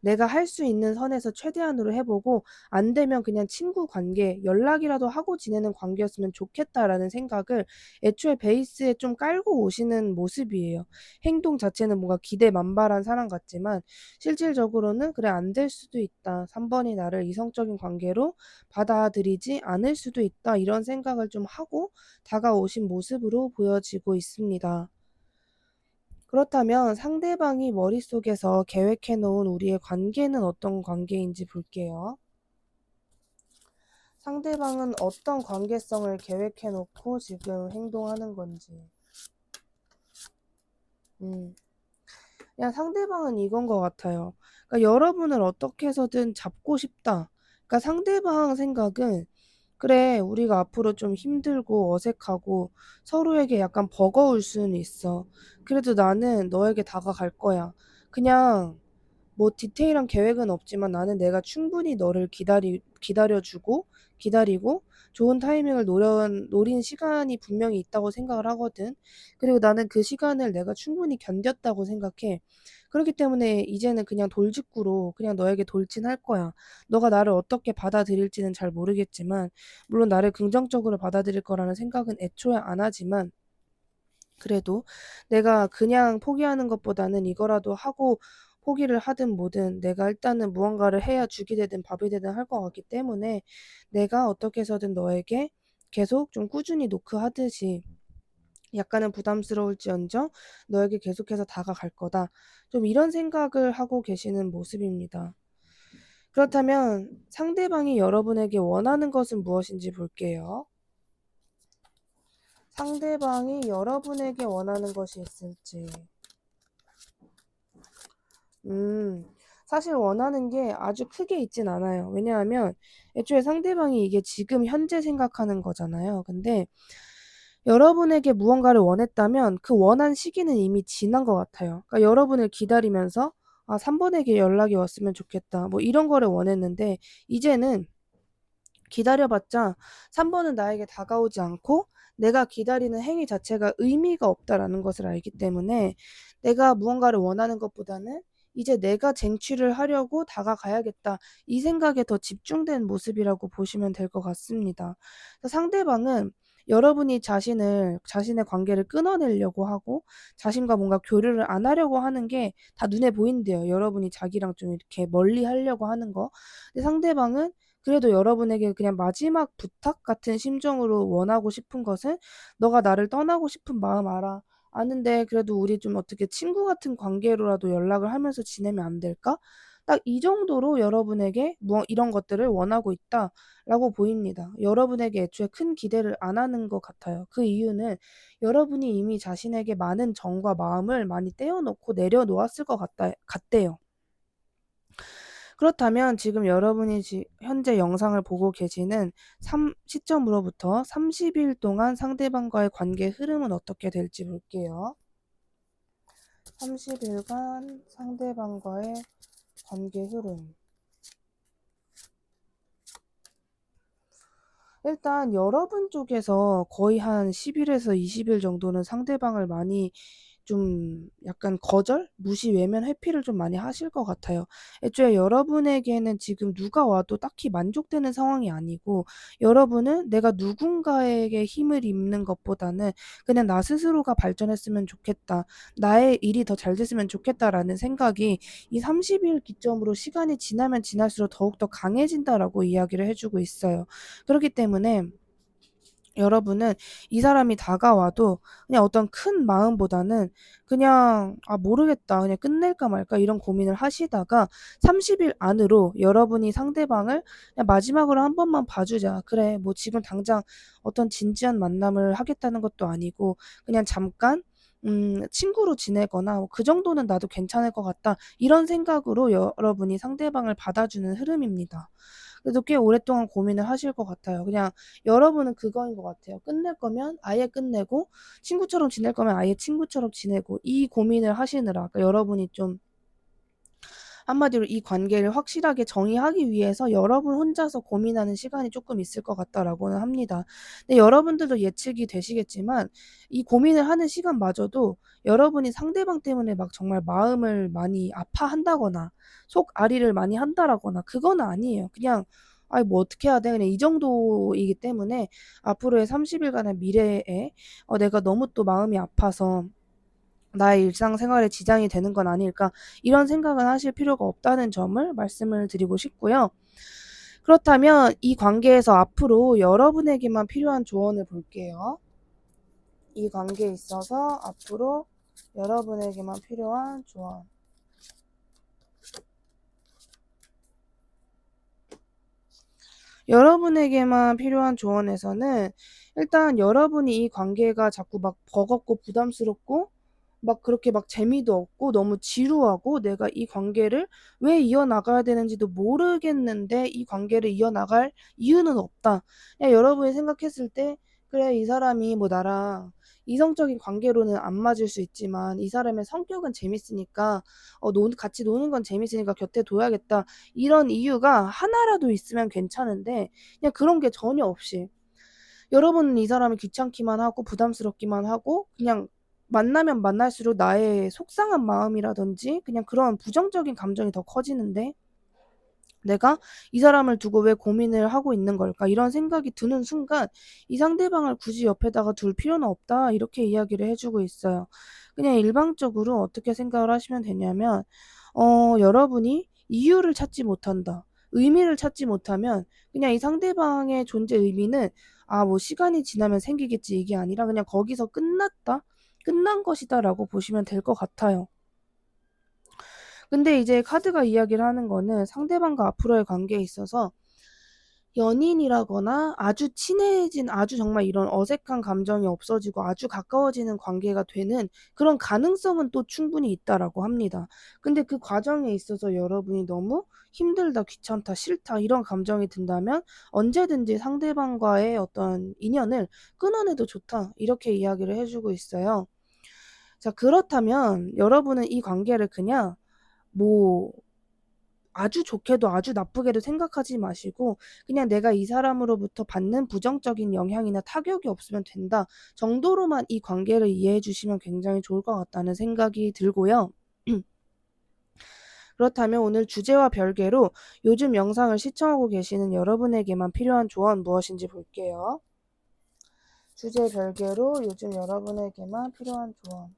A: 내가 할 수 있는 선에서 최대한으로 해보고 안 되면 그냥 친구 관계, 연락이라도 하고 지내는 관계였으면 좋겠다라는 생각을 애초에 베이스에 좀 깔고 오시는 모습이에요. 행동 자체는 뭔가 기대 만발한 사람 같지만 실질적으로는 그래 안 될 수도 있다. 3번이 나를 이성적인 관계로 받아들이지 않을 수도 있다. 이런 생각을 좀 하고 다가오신 모습으로 보여지고 있습니다. 그렇다면 상대방이 머릿속에서 계획해 놓은 우리의 관계는 어떤 관계인지 볼게요. 상대방은 어떤 관계성을 계획해 놓고 지금 행동하는 건지. 음. 그냥 상대방은 이건 것 같아요. 그러니까 여러분을 어떻게 해서든 잡고 싶다. 그러니까 상대방 생각은 그래, 우리가 앞으로 좀 힘들고 어색하고 서로에게 약간 버거울 수는 있어. 그래도 나는 너에게 다가갈 거야. 그냥 뭐 디테일한 계획은 없지만 나는 내가 충분히 너를 기다려주고 기다리고 좋은 타이밍을 노린 시간이 분명히 있다고 생각을 하거든. 그리고 나는 그 시간을 내가 충분히 견뎠다고 생각해. 그렇기 때문에 이제는 그냥 돌직구로 그냥 너에게 돌진할 거야. 너가 나를 어떻게 받아들일지는 잘 모르겠지만, 물론 나를 긍정적으로 받아들일 거라는 생각은 애초에 안 하지만, 그래도 내가 그냥 포기하는 것보다는 이거라도 하고 포기를 하든 뭐든 내가 일단은 무언가를 해야 죽이 되든 밥이 되든 할 것 같기 때문에 내가 어떻게 해서든 너에게 계속 좀 꾸준히 노크하듯이 약간은 부담스러울지언정 너에게 계속해서 다가갈 거다. 좀 이런 생각을 하고 계시는 모습입니다. 그렇다면 상대방이 여러분에게 원하는 것은 무엇인지 볼게요. 상대방이 여러분에게 원하는 것이 있을지. 음, 사실 원하는 게 아주 크게 있진 않아요. 왜냐하면 애초에 상대방이 이게 지금 현재 생각하는 거잖아요. 근데 여러분에게 무언가를 원했다면 그 원한 시기는 이미 지난 것 같아요. 그러니까 여러분을 기다리면서 3번에게 연락이 왔으면 좋겠다. 뭐 이런 거를 원했는데 이제는 기다려봤자 3번은 나에게 다가오지 않고 내가 기다리는 행위 자체가 의미가 없다라는 것을 알기 때문에 내가 무언가를 원하는 것보다는 이제 내가 쟁취를 하려고 다가가야겠다. 이 생각에 더 집중된 모습이라고 보시면 될 것 같습니다. 상대방은 여러분이 자신의 관계를 끊어내려고 하고 자신과 뭔가 교류를 안 하려고 하는 게 다 눈에 보인대요. 여러분이 자기랑 좀 이렇게 멀리 하려고 하는 거. 근데 상대방은 그래도 여러분에게 그냥 마지막 부탁 같은 심정으로 원하고 싶은 것은 "너가 나를 떠나고 싶은 마음 알아. 아는데 그래도 우리 좀 어떻게 친구 같은 관계로라도 연락을 하면서 지내면 안 될까?" 딱 이 정도로 여러분에게 뭐 이런 것들을 원하고 있다라고 보입니다. 여러분에게 애초에 큰 기대를 안 하는 것 같아요. 그 이유는 여러분이 이미 자신에게 많은 정과 마음을 많이 떼어 놓고 내려놓았을 것 같대요. 그렇다면 지금 여러분이 현재 영상을 보고 계시는 시점으로부터 30일 동안 상대방과의 관계 흐름은 어떻게 될지 볼게요. 30일간 상대방과의 관계 흐름. 일단 여러분 쪽에서 거의 한 10일에서 20일 정도는 상대방을 많이 좀 약간 거절, 무시, 외면, 회피를 좀 많이 하실 것 같아요. 애초에 여러분에게는 지금 누가 와도 딱히 만족되는 상황이 아니고 여러분은 내가 누군가에게 힘을 입는 것보다는 그냥 '나 스스로가 발전했으면 좋겠다. 나의 일이 더 잘 됐으면 좋겠다.'라는 생각이 이 30일 기점으로 시간이 지나면 지날수록 더욱더 강해진다라고 이야기를 해 주고 있어요. 그렇기 때문에 여러분은 이 사람이 다가와도 그냥 어떤 큰 마음보다는 그냥 '아 모르겠다. 그냥 끝낼까 말까.' 이런 고민을 하시다가 30일 안으로 여러분이 상대방을 그냥 마지막으로 한 번만 봐 주자. 그래 뭐 지금 당장 어떤 진지한 만남을 하겠다는 것도 아니고 그냥 잠깐 친구로 지내거나 그 정도는 나도 괜찮을 것 같다. 이런 생각으로 여러분이 상대방을 받아주는 흐름입니다. 그래도 꽤 오랫동안 고민을 하실 것 같아요. 그냥 여러분은 그거인 것 같아요. 끝낼 거면 아예 끝내고 친구처럼 지낼 거면 아예 친구처럼 지내고 이 고민을 하시느라 그러니까 여러분이 좀 한마디로 이 관계를 확실하게 정의하기 위해서 여러분 혼자서 고민하는 시간이 조금 있을 것 같다라고는 합니다. 근데 여러분들도 예측이 되시겠지만 이 고민을 하는 시간마저도 여러분이 상대방 때문에 막 정말 마음을 많이 아파한다거나 속앓이를 많이 한다라거나 그건 아니에요. 그냥 '아이 뭐 어떻게 해야 돼?' 그냥 이 정도이기 때문에 앞으로의 30 일간의 미래에 내가 너무 또 마음이 아파서 '나의 일상생활에 지장이 되는 건 아닐까.' 이런 생각은 하실 필요가 없다는 점을 말씀을 드리고 싶고요. 그렇다면 이 관계에서 앞으로 여러분에게만 필요한 조언을 볼게요. 이 관계에 있어서 앞으로 여러분에게만 필요한 조언. 여러분에게만 필요한 조언에서는 일단 여러분이 이 관계가 자꾸 막 버겁고 부담스럽고 막 그렇게 막 재미도 없고 너무 지루하고 내가 이 관계를 왜 이어나가야 되는지도 모르겠는데 이 관계를 이어나갈 이유는 없다. 그냥 여러분이 생각했을 때 '그래 이 사람이 뭐 나랑 이성적인 관계로는 안 맞을 수 있지만 이 사람의 성격은 재밌으니까 같이 노는 건 재밌으니까 곁에 둬야겠다.' 이런 이유가 하나라도 있으면 괜찮은데 그냥 그런 게 전혀 없이 여러분은 이 사람이 귀찮기만 하고 부담스럽기만 하고 그냥 만나면 만날수록 나의 속상한 마음이라든지 그냥 그런 부정적인 감정이 더 커지는데 '내가 이 사람을 두고 왜 고민을 하고 있는 걸까?' 이런 생각이 드는 순간 "이 상대방을 굳이 옆에다가 둘 필요는 없다." 이렇게 이야기를 해 주고 있어요. 그냥 일방적으로 어떻게 생각을 하시면 되냐면 여러분이 이유를 찾지 못한다. 의미를 찾지 못하면 그냥 이 상대방의 존재 의미는 '아 뭐 시간이 지나면 생기겠지.' 이게 아니라 그냥 '거기서 끝났다. 끝난 것이다.'라고 보시면 될 것 같아요. 근데 이제 카드가 이야기를 하는 거는 상대방과 앞으로의 관계에 있어서 연인이라거나 아주 친해진 아주 정말 이런 어색한 감정이 없어지고 아주 가까워지는 관계가 되는 그런 가능성은 또 충분히 있다라고 합니다. 근데 그 과정에 있어서 여러분이 너무 힘들다, 귀찮다, 싫다 이런 감정이 든다면 언제든지 상대방과의 어떤 인연을 끊어내도 좋다 이렇게 이야기를 해주고 있어요. 자, 그렇다면 여러분은 이 관계를 그냥 뭐 아주 좋게도 아주 나쁘게도 생각하지 마시고 그냥 내가 이 사람으로부터 받는 부정적인 영향이나 타격이 없으면 된다 정도로만 이 관계를 이해해 주시면 굉장히 좋을 것 같다는 생각이 들고요. 그렇다면 오늘 주제와 별개로 요즘 영상을 시청하고 계시는 여러분에게만 필요한 조언 무엇인지 볼게요. 주제 별개로 요즘 여러분에게만 필요한 조언.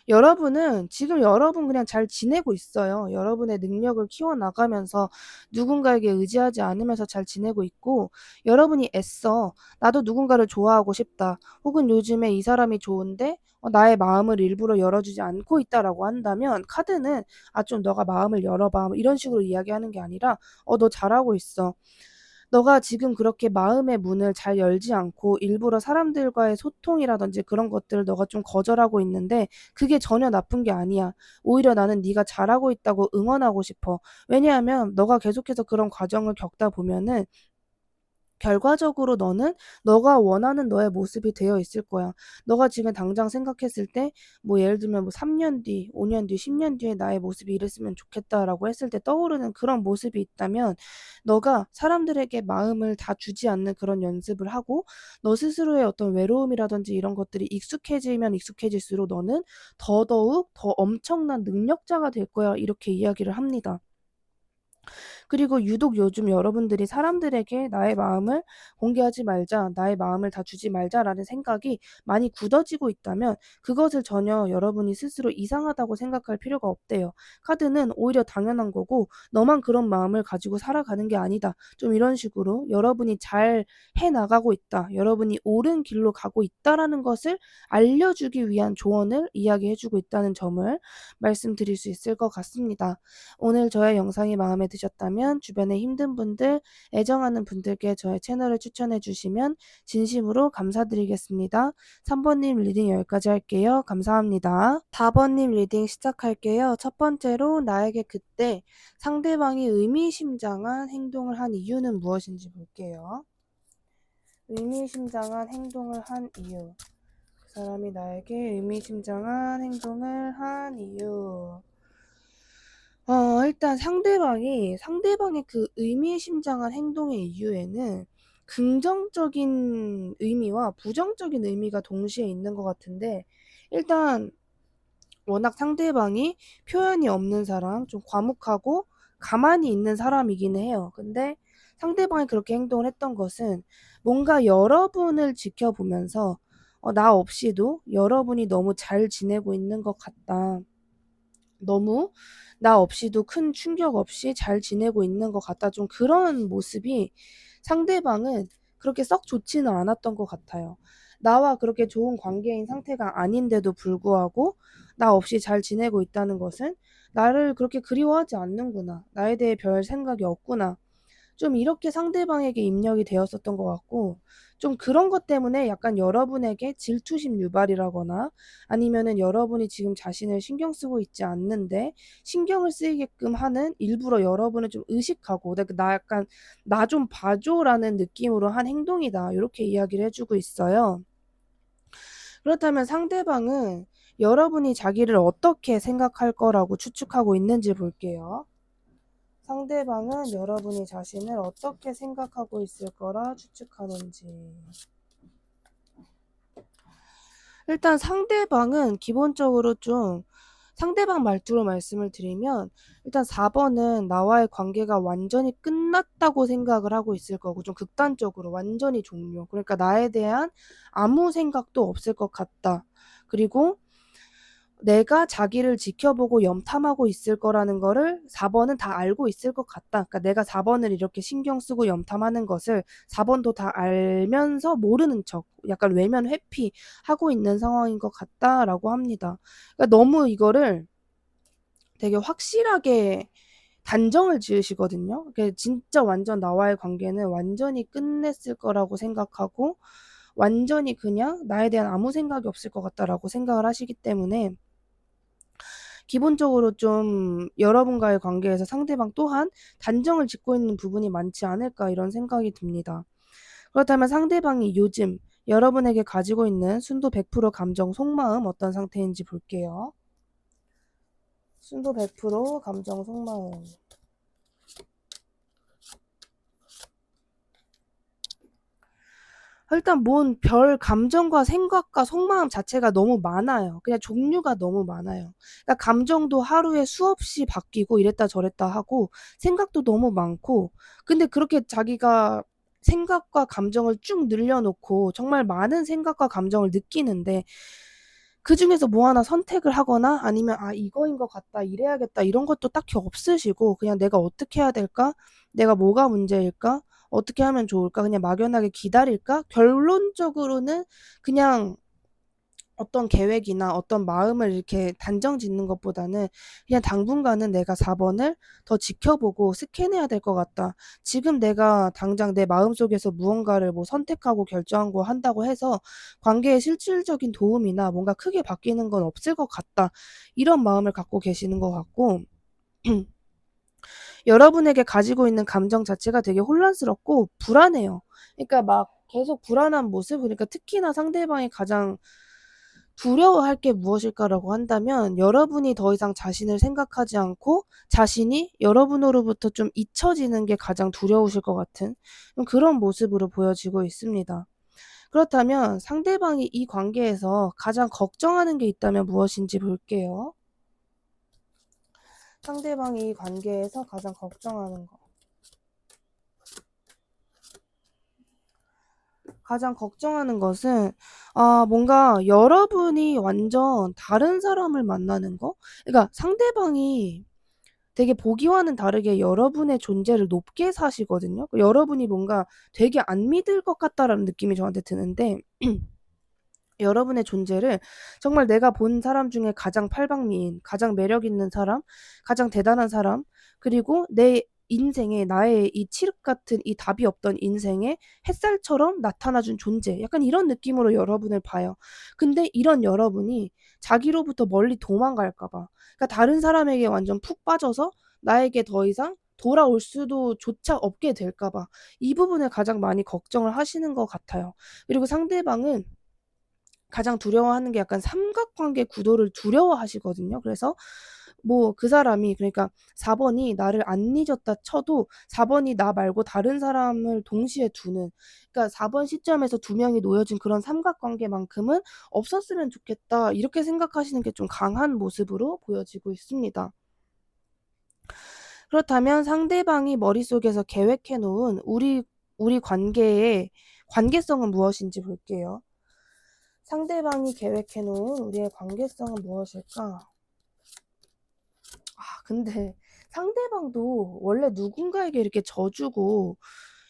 A: 여러분은 지금 여러분 그냥 잘 지내고 있어요. 여러분의 능력을 키워나가면서 누군가에게 의지하지 않으면서 잘 지내고 있고 여러분이 애써 나도 누군가를 좋아하고 싶다. 혹은 요즘에 이 사람이 좋은데 나의 마음을 일부러 열어주지 않고 있다라고 한다면 카드는 좀 너가 마음을 열어봐 뭐 이런 식으로 이야기하는 게 아니라 너 잘하고 있어. 너가 지금 그렇게 마음의 문을 잘 열지 않고 일부러 사람들과의 소통이라든지 그런 것들을 너가 좀 거절하고 있는데 그게 전혀 나쁜 게 아니야. 오히려 나는 네가 잘하고 있다고 응원하고 싶어. 왜냐하면 너가 계속해서 그런 과정을 겪다 보면은 결과적으로 너는 너가 원하는 너의 모습이 되어 있을 거야. 너가 지금 당장 생각했을 때 뭐 예를 들면 뭐 3년 뒤, 5년 뒤, 10년 뒤에 나의 모습이 이랬으면 좋겠다라고 했을 때 떠오르는 그런 모습이 있다면 너가 사람들에게 마음을 다 주지 않는 그런 연습을 하고 너 스스로의 어떤 외로움이라든지 이런 것들이 익숙해지면 익숙해질수록 너는 더더욱 더 엄청난 능력자가 될 거야. 이렇게 이야기를 합니다. 그리고 유독 요즘 여러분들이 사람들에게 나의 마음을 공개하지 말자, 나의 마음을 다 주지 말자라는 생각이 많이 굳어지고 있다면 그것을 전혀 여러분이 스스로 이상하다고 생각할 필요가 없대요. 카드는 오히려 당연한 거고 너만 그런 마음을 가지고 살아가는 게 아니다. 좀 이런 식으로 여러분이 잘 해나가고 있다. 여러분이 옳은 길로 가고 있다라는 것을 알려주기 위한 조언을 이야기해주고 있다는 점을 말씀드릴 수 있을 것 같습니다. 오늘 저의 영상이 마음에 드셨다면 주변에 힘든 분들, 애정하는 분들께 저의 채널을 추천해 주시면 진심으로 감사드리겠습니다. 3번님 리딩 여기까지 할게요. 감사합니다. 4번님 리딩 시작할게요. 첫 번째로 나에게 그때 상대방이 의미심장한 행동을 한 이유는 무엇인지 볼게요. 의미심장한 행동을 한 이유. 그 사람이 나에게 의미심장한 행동을 한 이유. 일단 상대방의 그 의미심장한 행동의 이유에는 긍정적인 의미와 부정적인 의미가 동시에 있는 것 같은데, 일단 워낙 상대방이 표현이 없는 사람, 좀 과묵하고 가만히 있는 사람이긴 해요. 근데 상대방이 그렇게 행동을 했던 것은 뭔가 여러분을 지켜보면서 나 없이도 여러분이 너무 잘 지내고 있는 것 같다. 너무 나 없이도 큰 충격 없이 잘 지내고 있는 것 같다. 좀 그런 모습이 상대방은 그렇게 썩 좋지는 않았던 것 같아요. 나와 그렇게 좋은 관계인 상태가 아닌데도 불구하고 나 없이 잘 지내고 있다는 것은 나를 그렇게 그리워하지 않는구나. 나에 대해 별 생각이 없구나. 좀 이렇게 상대방에게 입력이 되었었던 것 같고 좀 그런 것 때문에 약간 여러분에게 질투심 유발이라거나 아니면은 여러분이 지금 자신을 신경 쓰고 있지 않는데 신경을 쓰이게끔 하는 일부러 여러분을 좀 의식하고 나 약간 나 좀 봐줘라는 느낌으로 한 행동이다 이렇게 이야기를 해주고 있어요. 그렇다면 상대방은 여러분이 자기를 어떻게 생각할 거라고 추측하고 있는지 볼게요. 상대방은 여러분이 자신을 어떻게 생각하고 있을 거라 추측하는지. 일단 상대방은 기본적으로 좀 상대방 말투로 말씀을 드리면 일단 4번은 나와의 관계가 완전히 끝났다고 생각을 하고 있을 거고 좀 극단적으로 완전히 종료. 그러니까 나에 대한 아무 생각도 없을 것 같다. 그리고 내가 자기를 지켜보고 염탐하고 있을 거라는 거를 4번은 다 알고 있을 것 같다. 그러니까 내가 4번을 이렇게 신경 쓰고 염탐하는 것을 4번도 다 알면서 모르는 척, 약간 외면 회피하고 있는 상황인 것 같다라고 합니다. 그러니까 너무 이거를 되게 확실하게 단정을 지으시거든요. 그게 진짜 완전 나와의 관계는 완전히 끝냈을 거라고 생각하고 완전히 그냥 나에 대한 아무 생각이 없을 것 같다라고 생각을 하시기 때문에 기본적으로 좀 여러분과의 관계에서 상대방 또한 단정을 짓고 있는 부분이 많지 않을까 이런 생각이 듭니다. 그렇다면 상대방이 요즘 여러분에게 가지고 있는 순도 100% 감정 속마음 어떤 상태인지 볼게요. 순도 100% 감정 속마음. 일단 뭔 별 감정과 생각과 속마음 자체가 너무 많아요. 그냥 종류가 너무 많아요. 그러니까 감정도 하루에 수없이 바뀌고 이랬다 저랬다 하고 생각도 너무 많고 근데 그렇게 자기가 생각과 감정을 쭉 늘려놓고 정말 많은 생각과 감정을 느끼는데 그중에서 뭐 하나 선택을 하거나 아니면 '아 이거인 것 같다. 이래야겠다.' 이런 것도 딱히 없으시고 그냥 '내가 어떻게 해야 될까? 내가 뭐가 문제일까? 어떻게 하면 좋을까? 그냥 막연하게 기다릴까?' 결론적으로는 그냥 어떤 계획이나 어떤 마음을 이렇게 단정 짓는 것보다는 그냥 당분간은 '내가 4 번을 더 지켜보고 스캔해야 될 것 같다. 지금 내가 당장 내 마음속에서 무언가를 뭐 선택하고 결정하고 한다고 해서 관계에 실질적인 도움이나 뭔가 크게 바뀌는 건 없을 것 같다.' 이런 마음을 갖고 계시는 것 같고 여러분에게 가지고 있는 감정 자체가 되게 혼란스럽고 불안해요. 그러니까 막 계속 불안한 모습 그러니까 특히나 상대방이 가장 두려워할 게 무엇일까라고 한다면 여러분이 더 이상 자신을 생각하지 않고 자신이 여러분으로부터 좀 잊혀지는 게 가장 두려우실 것 같은 그런 모습으로 보여지고 있습니다. 그렇다면 상대방이 이 관계에서 가장 걱정하는 게 있다면 무엇인지 볼게요. 상대방이 이 관계에서 가장 걱정하는 거. 가장 걱정하는 것은 뭔가 여러분이 완전 다른 사람을 만나는 거? 그러니까 상대방이 되게 보기와는 다르게 여러분의 존재를 높게 사시거든요. 여러분이 뭔가 되게 안 믿을 것 같다라는 느낌이 저한테 드는데 여러분의 존재를 정말 내가 본 사람 중에 가장 팔방미인, 가장 매력 있는 사람, 가장 대단한 사람, 그리고 내 인생에 나의 이 칠흑 같은 이 답이 없던 인생에 햇살처럼 나타나준 존재. 약간 이런 느낌으로 여러분을 봐요. 근데 이런 여러분이 자기로부터 멀리 도망갈까 봐. 그러니까 다른 사람에게 완전 푹 빠져서 나에게 더 이상 돌아올 수도 조차 없게 될까 봐. 이 부분을 가장 많이 걱정을 하시는 것 같아요. 그리고 상대방은 가장 두려워하는 게 약간 삼각관계 구도를 두려워하시거든요. 그래서 뭐 그 사람이 그러니까 4 번이 나를 안 잊었다 쳐도 4 번이 나 말고 다른 사람을 동시에 두는 그러니까 4번 시점에서 두 명이 놓여진 그런 삼각관계만큼은 없었으면 좋겠다. 이렇게 생각하시는 게 좀 강한 모습으로 보여지고 있습니다. 그렇다면 상대방이 머릿속에서 계획해 놓은 우리 관계의 관계성은 무엇인지 볼게요. 상대방이 계획해 놓은 우리의 관계성은 무엇일까? 근데 상대방도 원래 누군가에게 이렇게 져주고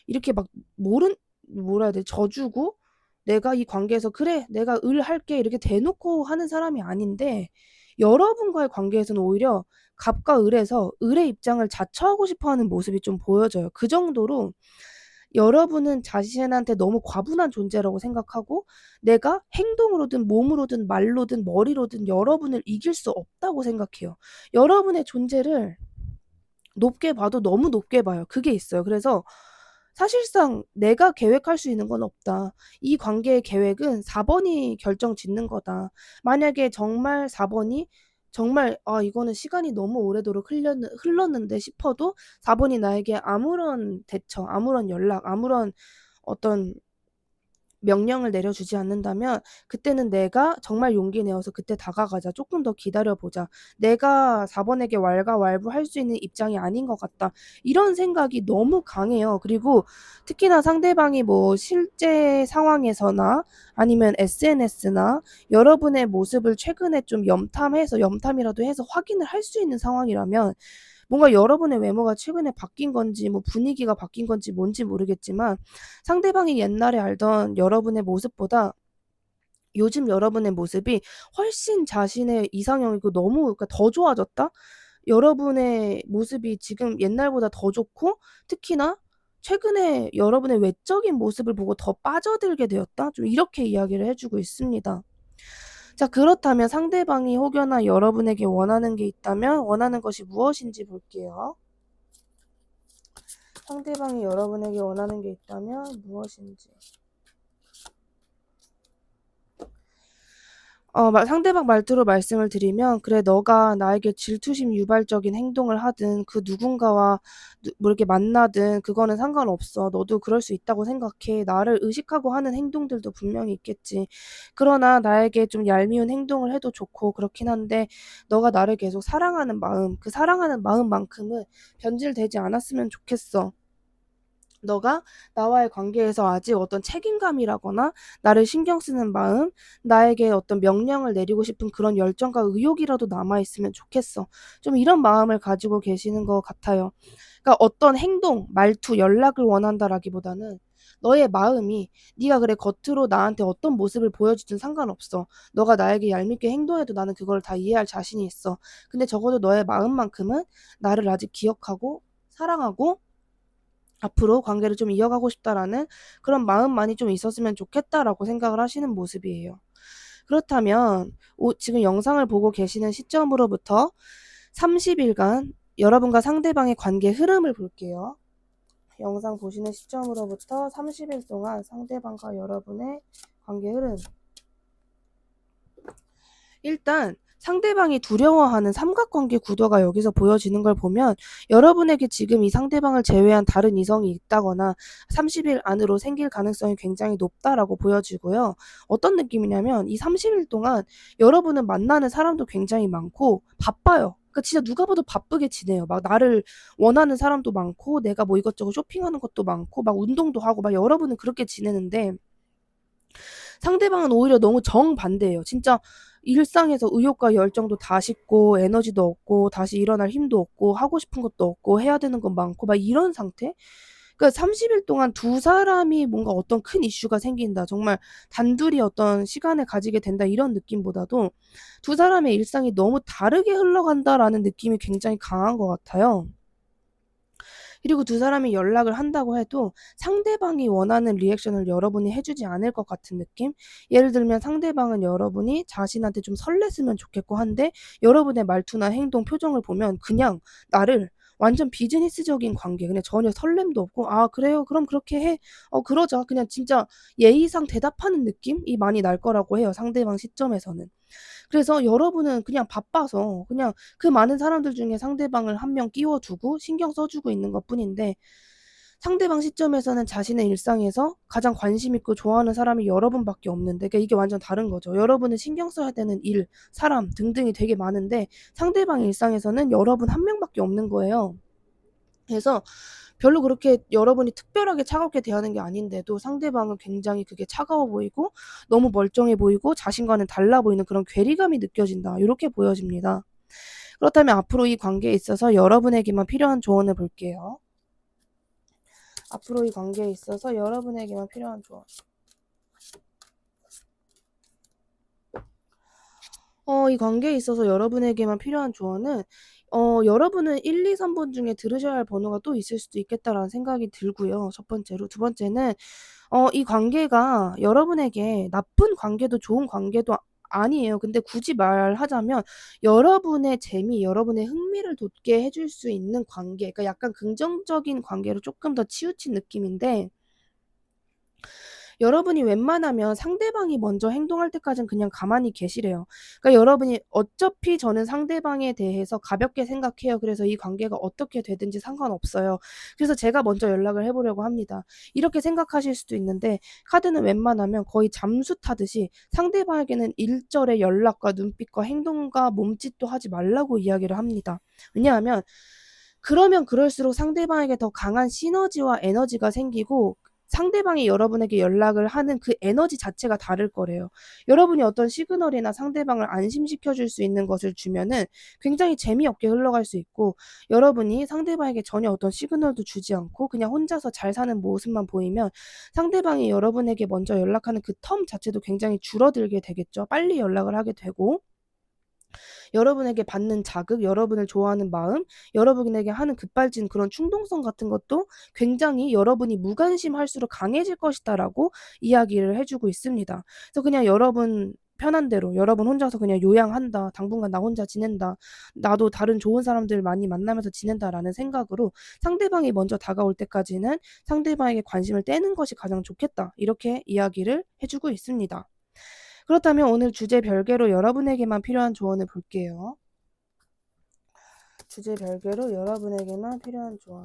A: 이렇게 막 뭐라 해야 되지? 져주고 내가 이 관계에서 "그래. 내가 할게." 이렇게 대놓고 하는 사람이 아닌데 여러분과의 관계에서는 오히려 갑과 을에서 을의 입장을 자처하고 싶어 하는 모습이 좀 보여져요. 그 정도로 여러분은 자신한테 너무 과분한 존재라고 생각하고 내가 행동으로든 몸으로든 말로든 머리로든 여러분을 이길 수 없다고 생각해요. 여러분의 존재를 높게 봐도 너무 높게 봐요. 그게 있어요. 그래서 사실상 '내가 계획할 수 있는 건 없다. 이 관계의 계획은 4 번이 결정짓는 거다.' 만약에 정말 4 번이 정말 '아 이거는 시간이 너무 오래도록 흘렀는데.' 싶어도 4 번이 나에게 아무런 대처, 아무런 연락, 아무런 어떤 명령을 내려주지 않는다면 그때는 '내가 정말 용기 내어서 그때 다가가자. 쪼끔 더 기다려 보자. 내가 4 번에게 왈가왈부할 수 있는 입장이 아닌 것 같다.' 이런 생각이 너무 강해요. 그리고 특히나 상대방이 뭐 실제 상황에서나 아니면 SNS나 여러분의 모습을 최근에 좀 염탐이라도 해서 확인을 할 수 있는 상황이라면 뭔가 여러분의 외모가 최근에 바뀐 건지 뭐 분위기가 바뀐 건지 뭔지 모르겠지만 상대방이 옛날에 알던 여러분의 모습보다 요즘 여러분의 모습이 훨씬 자신의 이상형이고 너무 그러니까 더 좋아졌다? 여러분의 모습이 지금 옛날보다 더 좋고 특히나 최근에 여러분의 외적인 모습을 보고 더 빠져들게 되었다. 좀 이렇게 이야기를 해주고 있습니다. 자, 그렇다면 상대방이 혹여나 여러분에게 원하는 게 있다면 원하는 것이 무엇인지 볼게요. 상대방이 여러분에게 원하는 게 있다면 무엇인지. 상대방 말투로 말씀을 드리면, 그래, 너가 나에게 질투심 유발적인 행동을 하든, 그 누군가와 뭐 이렇게 만나든, 그거는 상관없어. 너도 그럴 수 있다고 생각해. 나를 의식하고 하는 행동들도 분명히 있겠지. 그러나 나에게 좀 얄미운 행동을 해도 좋고, 그렇긴 한데, 너가 나를 계속 사랑하는 마음, 그 사랑하는 마음만큼은 변질되지 않았으면 좋겠어. 너가 나와의 관계에서 아직 어떤 책임감이라거나 나를 신경 쓰는 마음, 나에게 어떤 명령을 내리고 싶은 그런 열정과 의욕이라도 남아있으면 좋겠어. 좀 이런 마음을 가지고 계시는 것 같아요. 그러니까 어떤 행동, 말투, 연락을 원한다라기보다는 너의 마음이 네가 그래 겉으로 나한테 어떤 모습을 보여주든 상관없어. 너가 나에게 얄밉게 행동해도 나는 그걸 다 이해할 자신이 있어. 근데 적어도 너의 마음만큼은 나를 아직 기억하고 사랑하고 앞으로 관계를 좀 이어가고 싶다라는 그런 마음만이 좀 있었으면 좋겠다라고 생각을 하시는 모습이에요. 그렇다면 지금 영상을 보고 계시는 시점으로부터 30일간 여러분과 상대방의 관계 흐름을 볼게요. 영상 보시는 시점으로부터 30일 동안 상대방과 여러분의 관계 흐름. 일단 상대방이 두려워하는 삼각관계 구도가 여기서 보여지는 걸 보면 여러분에게 지금 이 상대방을 제외한 다른 이성이 있다거나 30일 안으로 생길 가능성이 굉장히 높다라고 보여지고요. 어떤 느낌이냐면 이 30일 동안 여러분은 만나는 사람도 굉장히 많고 바빠요. 그러니까 진짜 누가 봐도 바쁘게 지내요. 막 나를 원하는 사람도 많고 내가 뭐 이것저것 쇼핑하는 것도 많고 막 운동도 하고 막 여러분은 그렇게 지내는데 상대방은 오히려 너무 정반대예요. 진짜 일상에서 의욕과 열정도 다 식고 에너지도 없고 다시 일어날 힘도 없고 하고 싶은 것도 없고 해야 되는 건 많고 막 이런 상태? 그러니까 30일 동안 두 사람이 뭔가 어떤 큰 이슈가 생긴다. 정말 단둘이 어떤 시간을 가지게 된다. 이런 느낌보다도 두 사람의 일상이 너무 다르게 흘러간다라는 느낌이 굉장히 강한 것 같아요. 그리고 두 사람이 연락을 한다고 해도 상대방이 원하는 리액션을 여러분이 해주지 않을 것 같은 느낌? 예를 들면 상대방은 여러분이 자신한테 좀 설렜으면 좋겠고 한데 여러분의 말투나 행동, 표정을 보면 그냥 나를 완전 비즈니스적인 관계, 그냥 전혀 설렘도 없고, 아, 그래요? 그럼 그렇게 해. 그러자. 그냥 진짜 예의상 대답하는 느낌이 많이 날 거라고 해요. 상대방 시점에서는. 그래서 여러분은 그냥 바빠서 그냥 그 많은 사람들 중에 상대방을 한 명 끼워두고 신경 써주고 있는 것뿐인데 상대방 시점에서는 자신의 일상에서 가장 관심 있고 좋아하는 사람이 여러분밖에 없는데 그러니까 이게 완전 다른 거죠. 여러분은 신경 써야 되는 일, 사람 등등이 되게 많은데 상대방 일상에서는 여러분 한 명밖에 없는 거예요. 그래서 별로 그렇게 여러분이 특별하게 차갑게 대하는 게 아닌데도 상대방은 굉장히 그게 차가워 보이고 너무 멀쩡해 보이고 자신과는 달라 보이는 그런 괴리감이 느껴진다. 이렇게 보여집니다. 그렇다면 앞으로 이 관계에 있어서 여러분에게만 필요한 조언을 볼게요. 앞으로 이 관계에 있어서 여러분에게만 필요한 조언. 이 관계에 있어서 여러분에게만 필요한 조언은 여러분은 1, 2, 3번 중에 들으셔야 할 번호가 또 있을 수도 있겠다라는 생각이 들고요. 첫 번째로. 두 번째는 이 관계가 여러분에게 나쁜 관계도 좋은 관계도 아니에요. 근데 굳이 말하자면 여러분의 재미, 여러분의 흥미를 돋게 해줄 수 있는 관계, 그러니까 약간 긍정적인 관계로 조금 더 치우친 느낌인데 여러분이 웬만하면 상대방이 먼저 행동할 때까지는 그냥 가만히 계시래요. 그러니까 여러분이 어차피 저는 상대방에 대해서 가볍게 생각해요. 그래서 이 관계가 어떻게 되든지 상관없어요. 그래서 제가 먼저 연락을 해보려고 합니다. 이렇게 생각하실 수도 있는데 카드는 웬만하면 거의 잠수 타듯이 상대방에게는 일절의 연락과 눈빛과 행동과 몸짓도 하지 말라고 이야기를 합니다. 왜냐하면 그러면 그럴수록 상대방에게 더 강한 시너지와 에너지가 생기고 상대방이 여러분에게 연락을 하는 그 에너지 자체가 다를 거래요. 여러분이 어떤 시그널이나 상대방을 안심시켜 줄 수 있는 것을 주면은 굉장히 재미없게 흘러갈 수 있고 여러분이 상대방에게 전혀 어떤 시그널도 주지 않고 그냥 혼자서 잘 사는 모습만 보이면 상대방이 여러분에게 먼저 연락하는 그 텀 자체도 굉장히 줄어들게 되겠죠. 빨리 연락을 하게 되고 여러분에게 받는 자극, 여러분을 좋아하는 마음, 여러분에게 하는 급발진 그런 충동성 같은 것도 굉장히 여러분이 무관심할수록 강해질 것이다라고 이야기를 해주고 있습니다. 그래서 그냥 여러분 편한 대로 여러분 혼자서 그냥 요양한다. 당분간 나 혼자 지낸다. 나도 다른 좋은 사람들 많이 만나면서 지낸다라는 생각으로 상대방이 먼저 다가올 때까지는 상대방에게 관심을 떼는 것이 가장 좋겠다. 이렇게 이야기를 해주고 있습니다. 그렇다면 오늘 주제 별개로 여러분에게만 필요한 조언을 볼게요. 주제 별개로 여러분에게만 필요한 조언.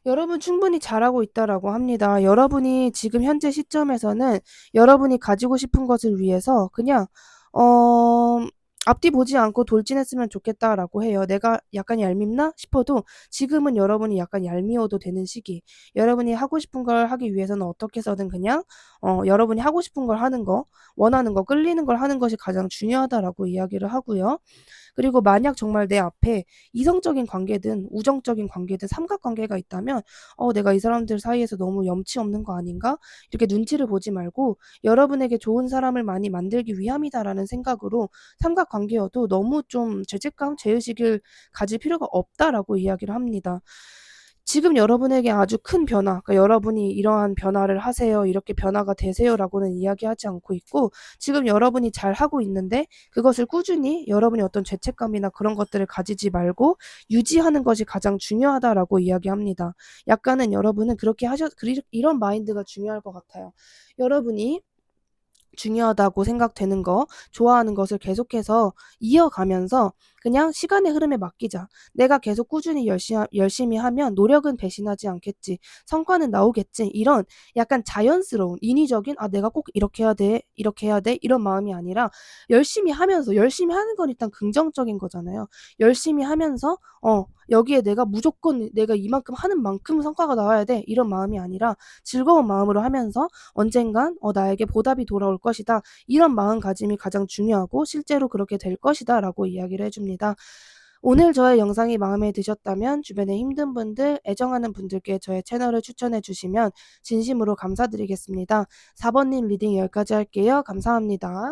A: 여러분 충분히 잘하고 있다라고 합니다. 여러분이 지금 현재 시점에서는 여러분이 가지고 싶은 것을 위해서 그냥 어 앞뒤 보지 않고 돌진했으면 좋겠다라고 해요. 내가 약간 얄밉나 싶어도 지금은 여러분이 약간 얄미워도 되는 시기. 여러분이 하고 싶은 걸 하기 위해서는 어떻게 해서든 그냥 여러분이 하고 싶은 걸 하는 거, 원하는 거, 끌리는 걸 하는 것이 가장 중요하다라고 이야기를 하고요. 그리고 만약 정말 내 앞에 이성적인 관계든 우정적인 관계든 삼각관계가 있다면 내가 이 사람들 사이에서 너무 염치 없는 거 아닌가? 이렇게 눈치를 보지 말고 여러분에게 좋은 사람을 많이 만들기 위함이다라는 생각으로 삼각관계여도 너무 좀 죄책감, 죄의식을 가질 필요가 없다라고 이야기를 합니다. 지금 여러분에게 아주 큰 변화, 그러니까 여러분이 이러한 변화를 하세요, 이렇게 변화가 되세요라고는 이야기하지 않고 있고 지금 여러분이 잘하고 있는데 그것을 꾸준히 여러분이 어떤 죄책감이나 그런 것들을 가지지 말고 유지하는 것이 가장 중요하다라고 이야기합니다. 약간은 여러분은 그렇게 이런 마인드가 중요할 것 같아요. 여러분이 중요하다고 생각되는 거, 좋아하는 것을 계속해서 이어가면서 그냥 시간의 흐름에 맡기자. 내가 계속 꾸준히 열심히 하면 노력은 배신하지 않겠지. 성과는 나오겠지. 이런 약간 자연스러운, 인위적인, 내가 꼭 이렇게 해야 돼, 이렇게 해야 돼, 이런 마음이 아니라 열심히 하면서, 열심히 하는 건 일단 긍정적인 거잖아요. 열심히 하면서, 여기에 내가 무조건 내가 이만큼 하는 만큼 성과가 나와야 돼. 이런 마음이 아니라 즐거운 마음으로 하면서 언젠간 나에게 보답이 돌아올 것이다. 이런 마음가짐이 가장 중요하고 실제로 그렇게 될 것이다 라고 이야기를 해줍니다. 오늘 저의 영상이 마음에 드셨다면 주변에 힘든 분들, 애정하는 분들께 저의 채널을 추천해 주시면 진심으로 감사드리겠습니다. 4번님 리딩 여기까지 할게요. 감사합니다.